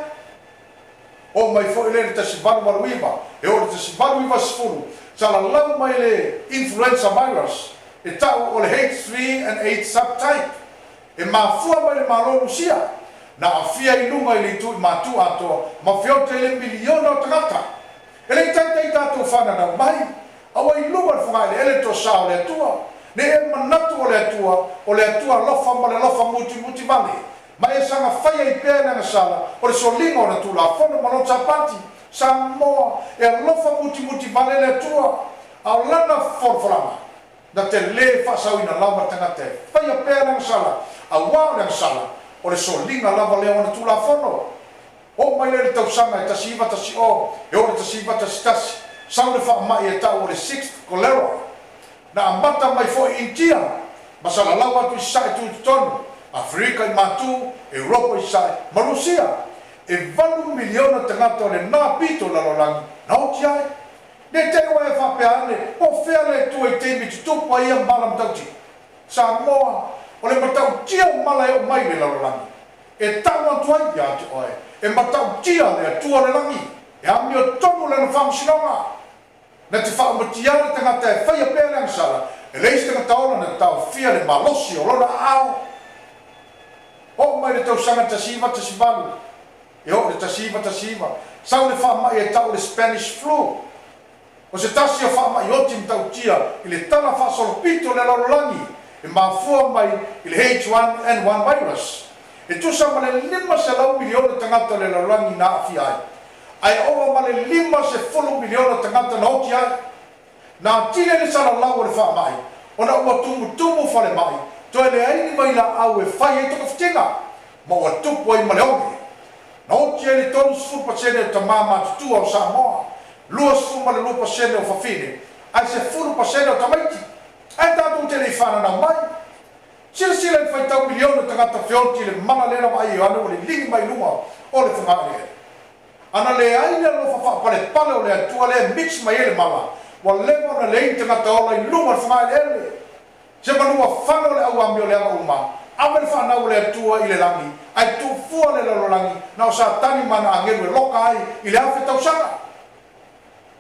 o mai fo ele te sibalu maluiva e o te sibalu iva sfuru sala lau mai le influenza virus e tau o le H3 and H subtype e mafua mai le malo Rusia na afia i lunga i le tu matu ato ma fiote le miliona o tangata e le tai tatu whana na mai awa i lunga le whangai le ele to sao le atua ne e manatu o le atua lofa ma le lofa muti vale ma e sanga whaia i pēna na sala o le solinga o na tula fono ma non sapati Samoa e lofa muti vale le atua au lana forforama na te le whasau ina lama tangata whaia pēna na sala a wao na sala o le solinga lava leo na tula fono o mai le tau sanga e tasi iwa tasi o e o le tasi iwa tasi tasi sau le wha mai e tau o le 6th cholera na amata mai fo India masala lau atu i sae tu tonu Afrika i matu, Europa i sae ma Rusia e 2 miliona tangata o le nā pito lalolangi na o tiai ne te ua e whapeane o whea le tu e teimi tutupu a ia malam tauti Samoa o le matau tia o mala e o mai le lalolangi. E tau antua i ati oe, e matau tia le atua le langi, e ami o tonu le na whamusinonga. Na te whao matia le tangata e whaia pēle ang sala, e leis tangata ola na tau fia le malosi o lona ao. O mai le tau sanga tasiva tasivalu, e o le tasiva tasiva, sau le wha mai e tau le Spanish flu. O se tasi o wha mai oti mtau tia, i le tala wha solopito le lalolangi, e mafua mai i le H1N1 virus. E tusa ma le 5 miliona tangata le lalolangi na afi ai. Ai owa ma le 5 miliona tangata na oti ai. Na tine le sala lau le wha mai, o na ua tumu whale mai, to e le aini mai la au e whai e toka fitinga, ma ua tupu ai ma le onge. Na oti e le tonu sfu pasene o tamama tutua o Samoa, lua sfu ma le lua pasene o Fafine, ai se furu pasene o Tamaiti. Ai tatu te le whana na mai. Sila i whaitau miliona tangata whionti le mana lena mai i anu o le lingi mai lunga o le whangare e. Ana le aina lo whapale pale o le atua le mix mai ele mala, wa lewa na le tangata ola i lunga le whangare ele. Se manua whanga le au ami o le anga uma, ame le whanau le atua i le langi, ai tu fua le lalolangi, na o sa tani mana angeru e loka ai i le awhi tausanga.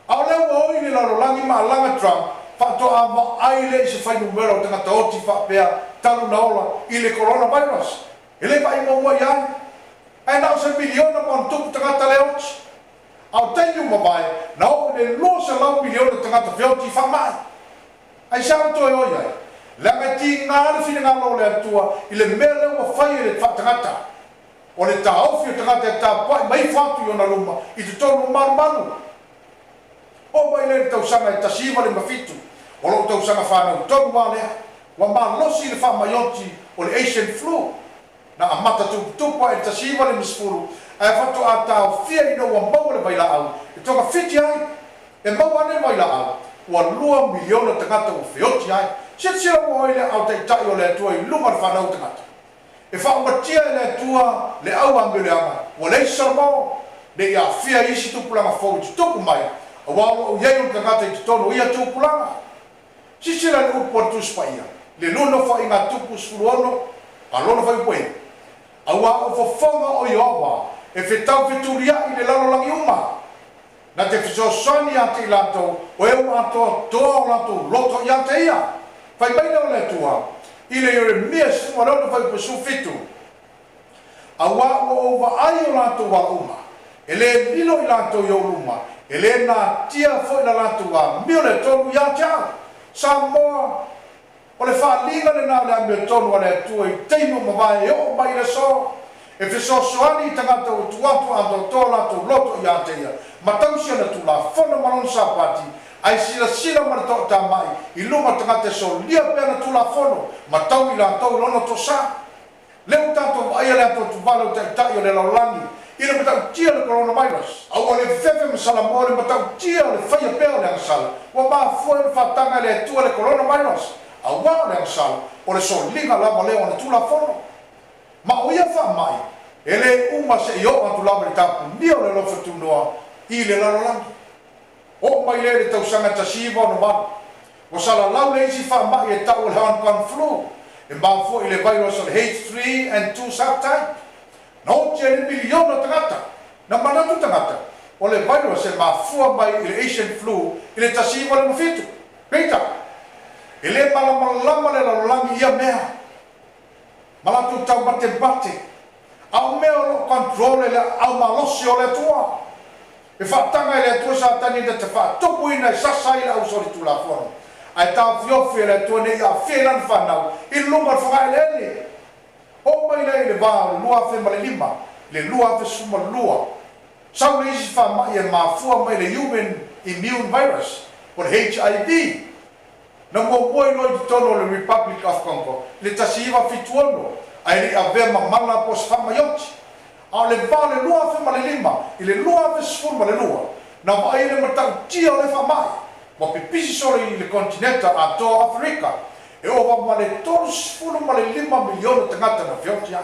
Ao lewa o i le lalolangi ma alanga Trump, whato ama aile i se whai numero o tangata oti whapea talu na ola i le coronavirus. E le vai maua i ai. Ai nao se miliona mo antupu tangata le oti. Au tenyu mawai, na o le lua se lau miliona tangata whioti whamai. Ai sao toi oi ai. Langa ti ngāre whine ngā lo le atua i le mea lewa whai e le tangata. O le tā awhi o tangata e tā pai mai whatu i ona luma i te tonu maru. O mai le tausanga e tasiva le mafitu. O lo tausanga whanau tonu wā lea. Wa ma losi le whamayoti o le Asian flu. Na amata tupa e tasiva le misfuru. E whatu a tau fia ino wa maua le vaila au. E toka fiti ai. E maua ne vaila au. Wa 2 miliona tangata o whioti ai. Sila wa oile au teitai o le atua i lunga le whanau tangata. E whaumatia e le atua le au ambeleanga. Wa le isarmao. Le ia fia isi tupulanga fau i tupu mai. A wao au iei o tangata i tutono ia tupulanga. Sila le upo atu spaia. Le luna fa inga tupu sfuruono, a lona fa ipoe. A wa o fofonga o iowa, e whetau whituria i le lalolangi uma. Na te whisosani ante i lato, o eu ato toa o lato loto i ante ia. Fai maina o le tua, i le yore mea sfuruono fa ipoe su fitu. A wa o ova ai o lato wa uma, e le lilo i lato i o uma, e le na tia fo i la lato wa mio le tonu i ante au. Samoa, o le whaalinga le nā le ame tonu a le atua i teimo mawai e o mai le so. E whesosoani i tangata o tuatu ando tō lato loto i ateia. Ma tausia na tu la whona manon sapati. Ai sila marato ta mai. I luma tangata so lia pēna tu la whono. Ma tau i la tau lono to sa. Leo tato aia le ato tu valo te tai o le laulangi. I le matau tia le coronavirus. Au le fefe masalamo le matau tia le whaia pēo le angasala. Wa maa fua le whatanga le atua le coronavirus. A wā le asala, o le so linga lava leo na tula fono. Ma o ia wha mai, e le uma se i o atu lava le tapu, ni o le lofa tunoa, i le lalolangi. O mai le tausanga tasiva o no wanu. O sala lau le isi wha mai e tau le Hong Kong flu, e mawfo i le virus o le H3N2 subtype. Na o tia le miliona tangata, na manatu tangata, o le virus e mawfua mai i le Asian flu, i le tasiva le mafitu. Peita. E le malamalama le lalolangi ia mea. Malatu tau bate. Au mea lo kontrole le au malosi o le tua. E whaatanga i le atua sa tani na te whaatopu ina i sasa i le au sori tu la fono. Ai tau fiofi le atua ne ia whielan whanau i lunga whangai le ele. O mai le le vāo lua whe ma le lima, le lua whe suma lua. Sau le isi whamai e mafua mai le human immune virus, o le HIV. Na mo boi no i tono le Republic of Congo, le tasiva fituono, ai le avea mamala pos whamayoti. A le vale lua whe ma le lima, i le lua whe sfuru ma le lua, na mai le matau tia o le whamai, ma pipisi sore i le kontinenta a toa Afrika, e ova ma le tolu sfuru ma le 5 miliona tangata na whioti a.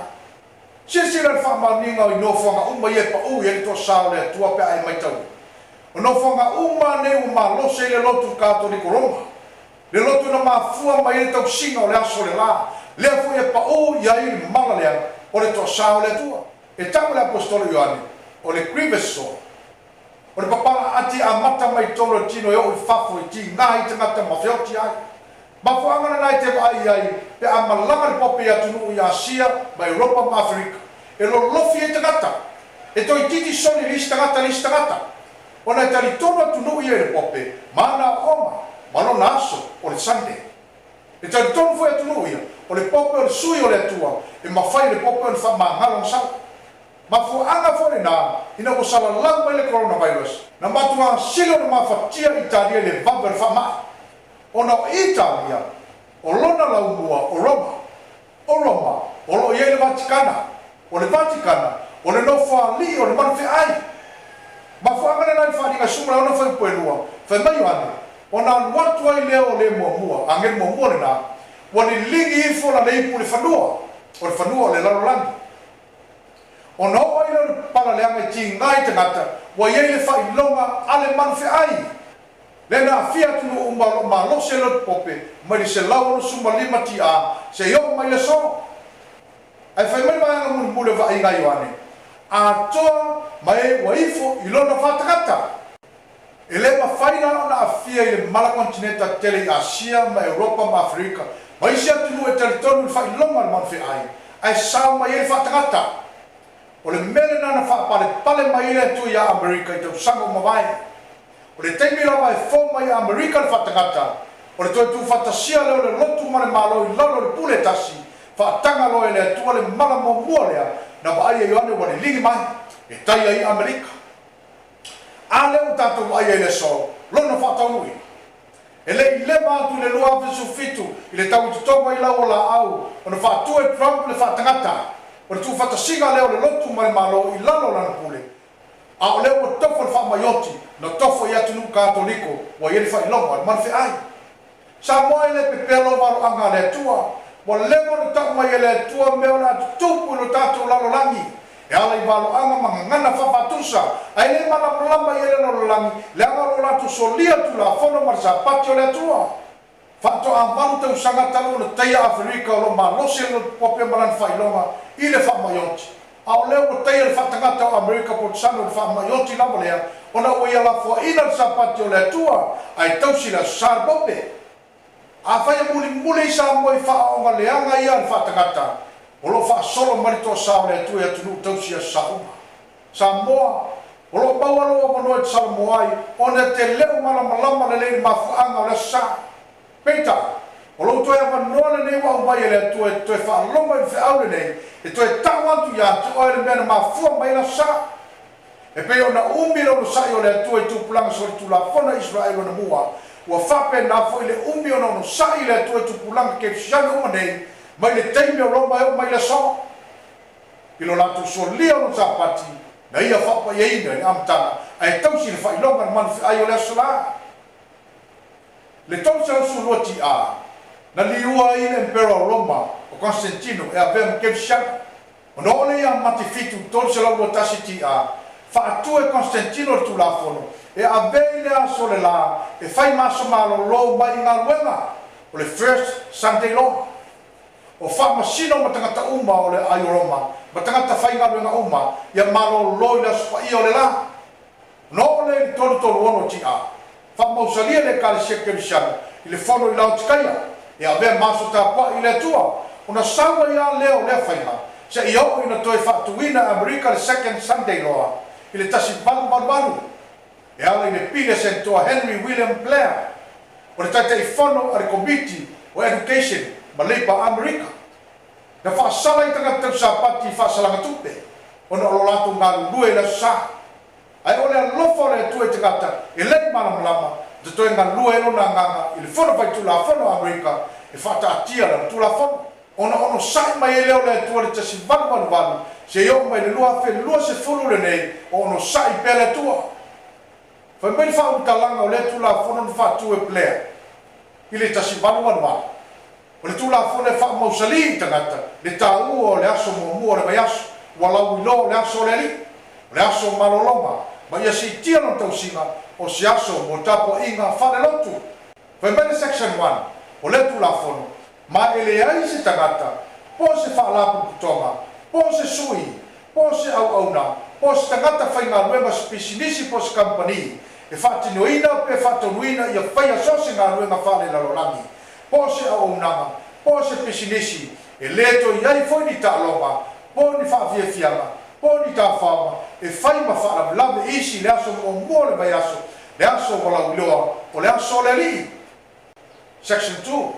Sila le whamaninga o i nofonga uma i e pa ui e le to sao le atua pe ai mai tau. O nofonga uma ne uma lose le lotu kato ni koroma. Le lotu na mafua mai e tau singa o le aso le la, le fo e pa o ia i mala le o le to sa o le tua e tau le apostolo Ioane o le grievous sore o le papala ati a mata mai tolo tino e o i fafo i ti ngai te ngata mawhioti ai ma fo angana nai te ai ai pe a malanga le pope atu nuu i Asia ma Europa ma Afrika e lo lofi e te ngata e toi titi soni lista ngata o nai tali tono atu nuu i le pope mana oma malo naso o le Sunday e tali tono fo atu nuu ia o le pope o le sui o le atua e mawhai le pope o le whamangalo sala ma fu anga fo na ina ko sala lang mai le coronavirus na matua silo na mafatia Italia le vamper fama ona Italia o lona la umua o Roma o lo ye le Vaticana o le no fa li o le manfe ai ma fu anga na fa diga sumra ona fa puelua fa mai ana ona watu ai le o le mo angel mo na woni lingi info la le pu le fanua le lalolandi o no ai le para le anga ti ngai te ngata wa ye le fai longa ale manfe ai le na fia tu no ma lo se lo pope ma le se lawo suma lima ti a se yo mai le so ai fai mai mai no mule va ai ngai wane a to mai wa ifo i lo na fatakata ele ma fai na fia le mala continenta tele Asia ma Europa ma Afrika mai sia tu no e territorio fai longa manfe ai sa mai le fatakata o le mele na fa pale mai le tu ya America i tau sango mawai o le teimi la vai fo mai America le fatangata o le tu fatasia le lotu male malo i lalo le pule tasi fa tanga lo le tu le mala mo molia na vai e yone o le ligi mai e tai ai America ale o tato vai le so lo no fa tau ele le ma tu le loa fisu fitu i le tau tu mai la o la au o no fa tu e Trump le fatangata o tu fata singa leo le lotu mai malo i lalo lana pule a o leo tofo le whamayoti na tofo i atu nu katoliko wa i ele whai longa man fe ai sa moe le pepelo waro anga le tua wa leo le tau mai le tua meo na tupu no tatu lalo langi e ala i walo anga manga ngana whawhatusa ai le mana malamba i ele lalo langi le anga lo latu solia tu la fono marisa patio le tua Fato a malu te usanga talo le teia Afrika o lo malose le pope malan whailonga i le whamayoti. A o leo o teia le whatangata o Amerika po tsano le whamayoti lama lea ona o ia la fua ina le sapati o le atua ai tausi le sar pope. A whaia muli i sa moi whaonga leanga ia le whatangata o lo wha solo marito sa o le atua i atunu tausi a sauma. Sa moa o lo bawalo o manoe te salamoai o ne te leo malama le leini mafuanga o le sa. Peita, o lo toe manoa nei wa mai le toe fa longa i feaule nei e toe tawantu ya tu o le mena mafua mai la sa e pe ona umiro no sai o le toe tu plan so tu la fona Israel na mua wa fa pe na fo le umiro no sai le toe tu plan ke shano nei mai le teimi o Roma o mai la so i lo la tu so leo no sapati na ia fa pa ye ina amtana ai tausi le fa longa man ai o le sala le tonsa su roti a na liua i le Impero Roma o Constantino e avem kepshan no le ia matifitu tonsa la rotasi ti a fa atue Constantino tu la fono e avele a sole la e fai maso malo lo mai nga luenga o le first Sunday law o fa masino matangata uma o le ai Roma matangata fai nga luenga uma ia malo lo la spa i o le la no le tolo ono ti a fa mausalia le kalesia kerisiana i le fono i lautikaya e avea maso tapua i le tua ona sawa ia leo le whaiha se i au ina toe whatuina Amerika le second Sunday law i le tasi balu e ala i le pile sentoa Henry William Blair o le taita i fono a le komiti o education ma leipa Amerika na whaasala i tangata usapati i whaasalanga tupe ona o lato ngā lue le sa ai ole alofo le tu e tangata e le malama te toe nga lue no na nganga i le fono vai tu la fono Amerika e fata atia la tu la fono ono sai mai le ole tu le tasi valu se yo mai le lua fe lua se fulu le nei ono sai pele tua fa mai fa un talanga ole tu la fono fa tu e player i le tasi valu o le tu la fono fa mausali tangata le tau o le aso mo le mai aso wala ulo le aso le aso maloloma ma ia si tia no tau singa o si aso mo tapo inga whane lotu. Whai mai section 1 o le tu la fono ma ele ai se tangata po se whaalapu putonga po se sui po se au po se tangata whainga luenga spisinisi po se company e whatinoina pe whatonuina ia whaia sosi ngā luenga whale lalolangi po se au po se pisinisi e leto iai foi ni ta'alonga po ni whaafiafianga po ni ta'awhaonga e whai ma whaalavelave isi le aso o mua le vai aso le aso wala uloa o le aso le li section 2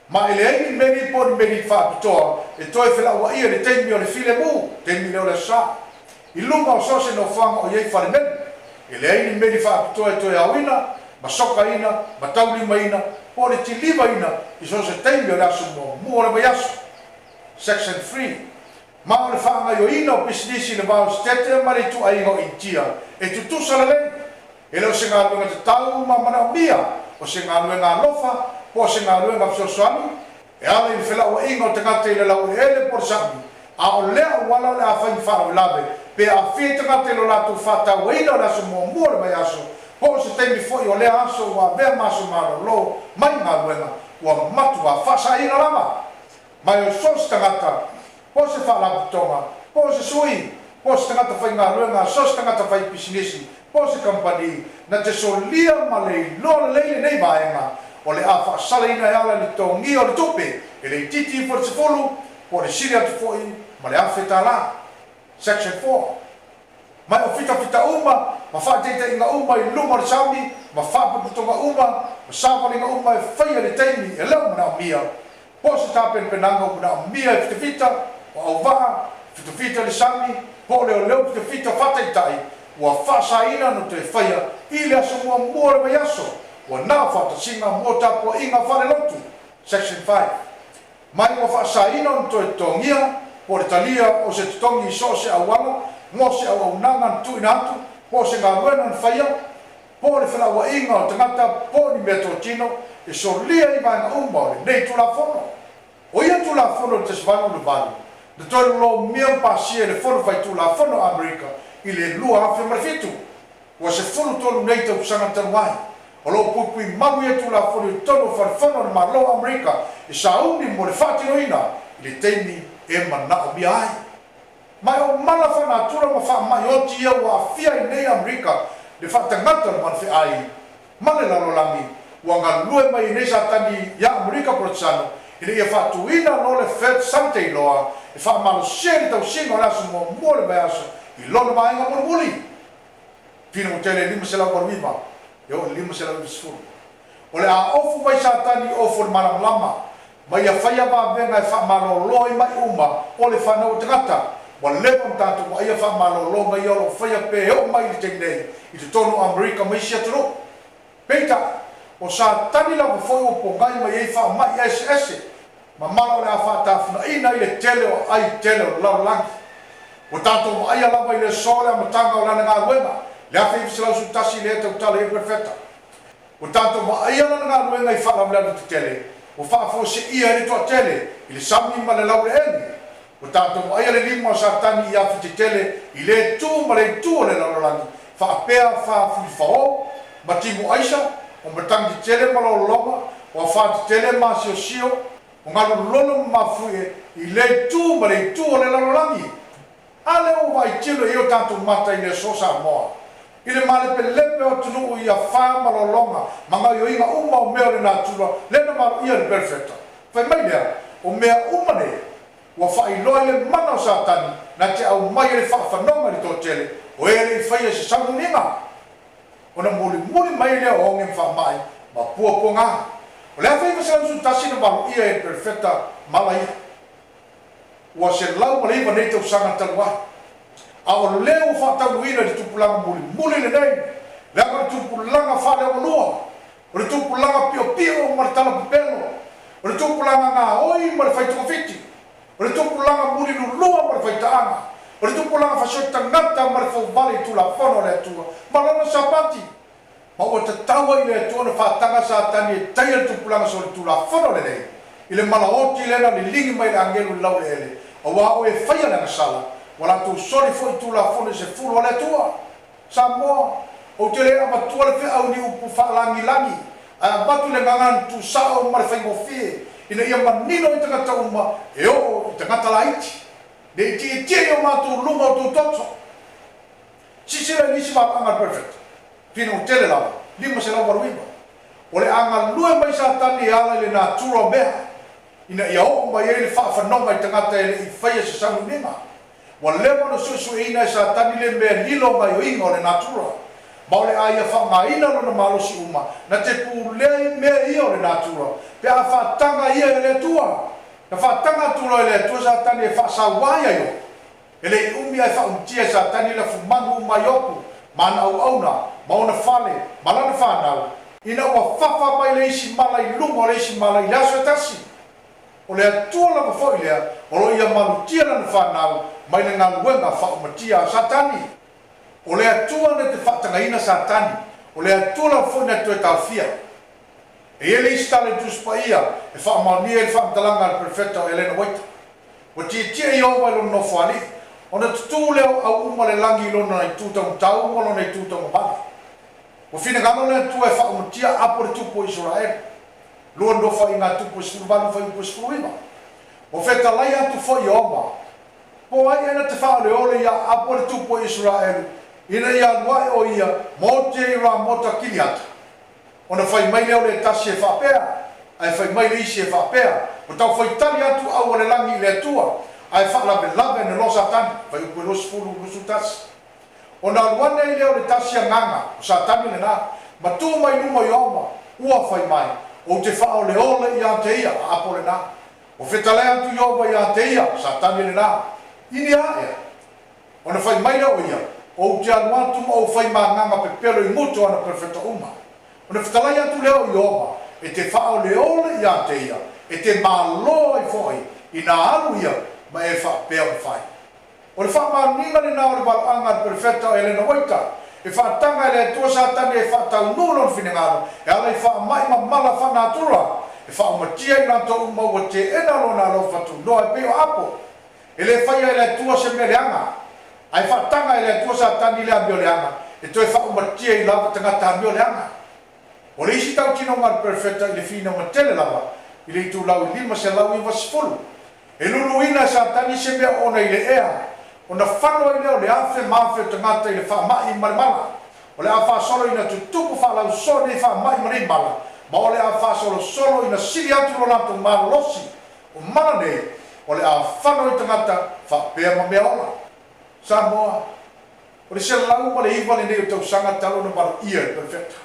ma ele ai ni meni po ni meni whaapitoa e toi whila ua ia le teimi o le file mu teimi leo le sa i lunga o sose no whanga o iei whale meni ele ai ni meni whaapitoa e toi awina ma soka ina ma taulima ina po le tiliva ina i sose teimi o le aso mua le vai aso section 3 ma o le whaanga yo ina o pisinisi le vau stete ma le tu aingo intia e tutusa le lei e leo se ngā luenga te tau ma mana mia o se ngā luenga lofa po se ngā luenga fsosoani e ala i whila ua inga o te ngate i le lau e ele por sami a o lea wala le a whain whara lawe pe a whie te ngate lo latu whata ua ina o le aso mua mua le mai aso po se teimi foi o lea aso ua vea maso maro lo mai ngā luenga ua matu a whasa ina lama mai o sos tangata po se whaalaputonga po se sui po se tangata whai ngā luenga sos tangata whai pisinisi po se company na te solia ma le lo le nei vaenga o le afa sala ina ala le tongi o le tupe e le titi for se folu po le siria tu foi ma le afeta la section 4 mai o fita uma ma fa te inga uma i luma le sami ma fa putonga uma ma sa inga uma e faia le taimi e lau na mia po se tapen penanga na mia e fita o au va fita le sami po le leo fita fata itai ua whaasaina no te whaia i le aso mua le mai aso ua nā whatasinga mo tapo inga whare lotu section 5 mai ua whaasaina no te tongia po le talia o se tongi so se awala mo se awaunanga tu ina atu po se ngā luena na whaia po le whela ua inga o tangata po ni mea tōtino e so lia i vaenga umba o le nei tula whono o ia tula whono te svano le vali le toi lo mea pasia le whono vai tula whono Amerika i le lua hafe marifitu ua se fulu tolu nei tau sanga tanuai o lo pupui magu e tula fulu tonu whanwhano le malo Amerika i sauni mo le whatinoina i le teimi e manao mia ai mai o mana whana tura ma wha mai o tia ua fia i nei Amerika le whatangata le manwhi ai mane lalolangi ua ngā lue mai i nei satani ia Amerika Protestano i le ia whatuina no le Fed Sunday loa e wha malo seri tau singa o lasu mo le mai aso i lona maenga mo muli pina mo tele lima se lau kwa miva yo lima se lau bisfuru o le a ofu mai satani ofu le mana lama mai a whaia wa venga e wha malo loi mai uma o le whanau te gata wa lewam tātou wa ia wha malo lo mai o lo whaia pe o mai li tenei i te tonu Amerika mai sia tero peita o satani lau foi o pongai mai e wha mai ese ma malo le a wha tafuna ina i le tele o ai tele o lau langi o tātou aia lava i le sole a matanga o lana ngā luenga le awhi i fisalau sutasi le tau tala e perfeta o tātou aia lana ngā luenga i whaalamlana te tele o whaafo se ia le toa tele i le sami ma le lau le eni o tātou aia le lima o satani i awhi te tele i le tū ma le tū o le lalolangi whaapea whaafui whao ma timu aisa o matangi tele ma lolonga o a wha te tele ma sio sio o ngā lolo ma fue i le tū ma le tū o le lalolangi ale o vai tilo e o tanto mata i le sosa moa i le male pe lepe o tunu i a wha malolonga ma ngai o inga uma o mea le natura le na maru ia le perfecta fai mai lea o mea umane ua wha i loa le mana o satani na te au mai le wha whanonga li tō tele o e le i whaia se sangu ninga o na muli mai lea o onge wha mai ma pua ponga o le a whai wasa su tasina maru ia e perfecta malai ua se lau ma leiva nei tau sanga talua a o leo whataluina di tupulanga muli le nei le aga tupulanga whale o lua o le tupulanga pio ma le tala pupelo o le tupulanga ngā oi ma le whaituka fiti o le tupulanga muli lulua ma le whaitaanga o le tupulanga whasoi tangata ma le whauvale tula whono le atua ma lana sapati ma o te taua i le atua na whatanga sa tani e taia le tupulanga so le tula whono le nei i le malaoti lena le lingi mai le angelu lau le ele o wa o e whaia na sala wala tu sori foi tu la fone se fulu le tua sa mo o te le amatua le fe au ni upu whaalangi langi a batu le ngangan tu sao ma le whaingo fie ina ia manino i tangata uma e o i tangata laiti le tie o mātou lunga o tō toto sisira nisi wāpanga perfect pina o tele lava lima se lava ruiba o le anga lue mai sa tani ala le nā tura mea ina ia o mai e le whaafanonga i tangata e le i whaia se sangu nima wa lewa no susu e ina e sa tani le mea lilo mai o inga o le nā tura ma o le aia whaangaina lona malosi uma na te pūlei mea ia o le nā tura pe a whaatanga ia e le tua na whaatanga tura e le tua sa tani e whaasawaya yo e le umi ai whauntia sa tani le fumanu uma yoku mana au auna mauna fale malana whanau ina ua whafa mai le isi mala i lunga o le isi mala i laso e tasi o le atua lava foi lea o lo ia manutia lana whanau mai le ngaluenga whaumatia a satani o le atua ne te whatangaina satani o le atua lava foi na tue tauwhia e ele isi tale tuspa ia e whaamaunia e whaamtalanga al perfecta o Elena Waita o tia i owa ilo no whani o na tutu leo au uma le langi ilo na i tūtang tau mo na i tūtang mabani o fina gano le atua e whaamatia apo le tupo Israel lua ndofa i ngā tupo Sfurubanu whai upo Sfuruima o wheta lai atu whai oma po ai ena te wha le ole ia apo le tupo Israel ina ia nuai o ia mo te ira mota kiliata o na whai mai leo le tasi e whapea ai whai mai le isi e whapea o tau whai tali atu au le langi le atua ai whaalabe labe ne losa tani whai upo lo Sfuru lusu tasi o na luane i leo le tasi a nganga o sa tani le nā ma tu mai numa i oma ua whai mai o te whao le ole i ante ia a apo le nā o whetale atu i oma i ante ia sa tani le nā ini a ea o na whai mai leo ia o te anu atu o whai maa nganga pe pero i mutu ana perfecta uma o na whetale atu leo i oma e te whao le ole i ante ia e te māloa i fhoi i nā alu ia ma e wha pēo i whai o le wha maa ninga le nā o le wapanga perfecta o Elena Waita e whaatanga e le tua sa tani e whaatau nūron whinengaro e ala i wha mai ma mala whanatura e wha umatia i nātou uma ua te ena lona alo whatu noa e peo apo e le whaia e le tua se me leanga ai whaatanga e le tua sa tani le ambio leanga e toi wha umatia i lava tangata ambio leanga o le isi tau tino ngar perfecta i le whina matele lava i le itu lau i lima se lau i wasifulu e luluina sa tani se mea ona i le ea o na whanua i leo le awhe mawhe tangata i le whaamai marimala o le a whaasolo ina tutupu whaalau sone i whaamai marimala ma o le a whaasolo solo ina siri atu lo nato marolosi o mana nei o le a whanua i tangata whaapea ma mea ola Samoa o le sela lau ma le iwa le nei o tau sanga talo na mara ia e perfecta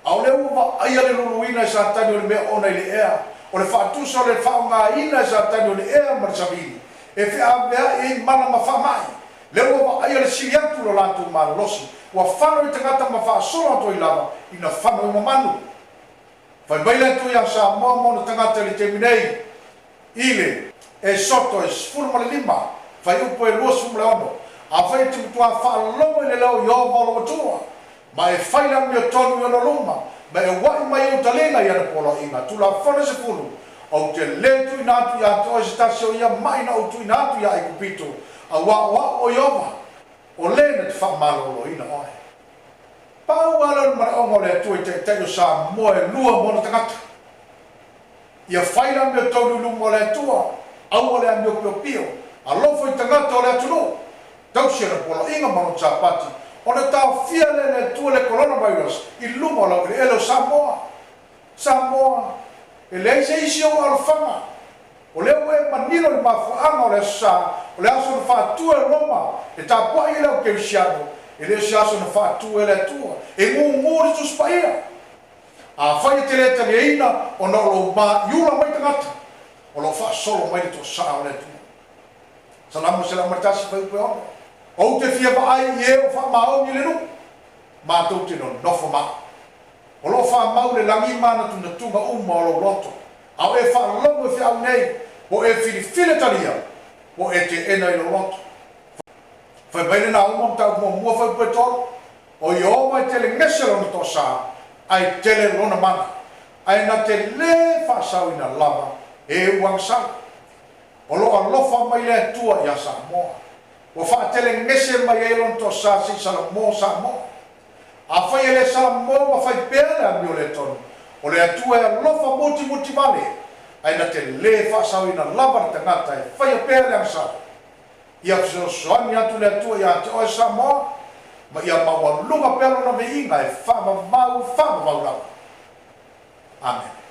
a o le uwa aia le luluina i sa tani o le mea ona i le ea o le whaatusa o le whaonga ina i sa tani o le ea marisavini e whea mea e mana ma whamai leo wa aia le siri atu lo lantu marolosi wa whanau i tangata ma whaasolo ato i lava ina whanau i mamanu whai maile atu i a Samoa mo na tangata li te minei ile e soto e sfuru ma le lima whai upo e luosu mle ono a whai te mutua whaalongo i le lau i o valo matua ma e whaila mi o tonu i ono luma ma e wai mai o talenga i ana polo inga tula whana se fulu o te letu ina atu i ato o se tasi o ia mai na utu ina atu i a ikupito a wa o ioma o lena te whamalolo ina oe pau alon mara ongo le atu i te teio sa moe lua mona tangata ia whaila mi o tonu lumo le atua au o le amio pio pio a lofo i tangata o le atu no tau si ana polo inga mano tsapati o na tau fia le atua le coronavirus i lumo lau le elo Samoa e le se isi o alfanga o le ue manilo i mafuanga o le sa o le aso na whaatua e Roma e tāpua i leo keisiano e le se aso na whaatua e le atua e ngūngūri tu spaia a whai te le tali eina o na lo ma iula mai tangata o lo whaasolo mai le to sa o le atua salamu se la martasi whai upe ono o te fia ai i e o wha mao ni le nu mātou te no nofo maa o lo wha mau le langi mana tuna tunga uma o lo loto. Au e wha longo e whiau nei, o e whiri talia, o e te ena i lo loto. Whai maile na uma mtau mua whai pui toro, o i o mai tele ngese lona to sa, ai tele lona mana, ai na te le whaasau ina lava, e uang sa. O lo alofa mai le tua i a Samoa, o wha tele ngese mai e lona to sa si Samoa. A whai ele Samoa ma whai pēle a mio le tonu. O le atua e alofa muti male. ai na te le whaasawina lava na tangata e whaia pēr le angsa. Ia soani atu le atua ia te oe Samoa, ma ia maua lunga pēro na me inga e whamavau lava. Amen.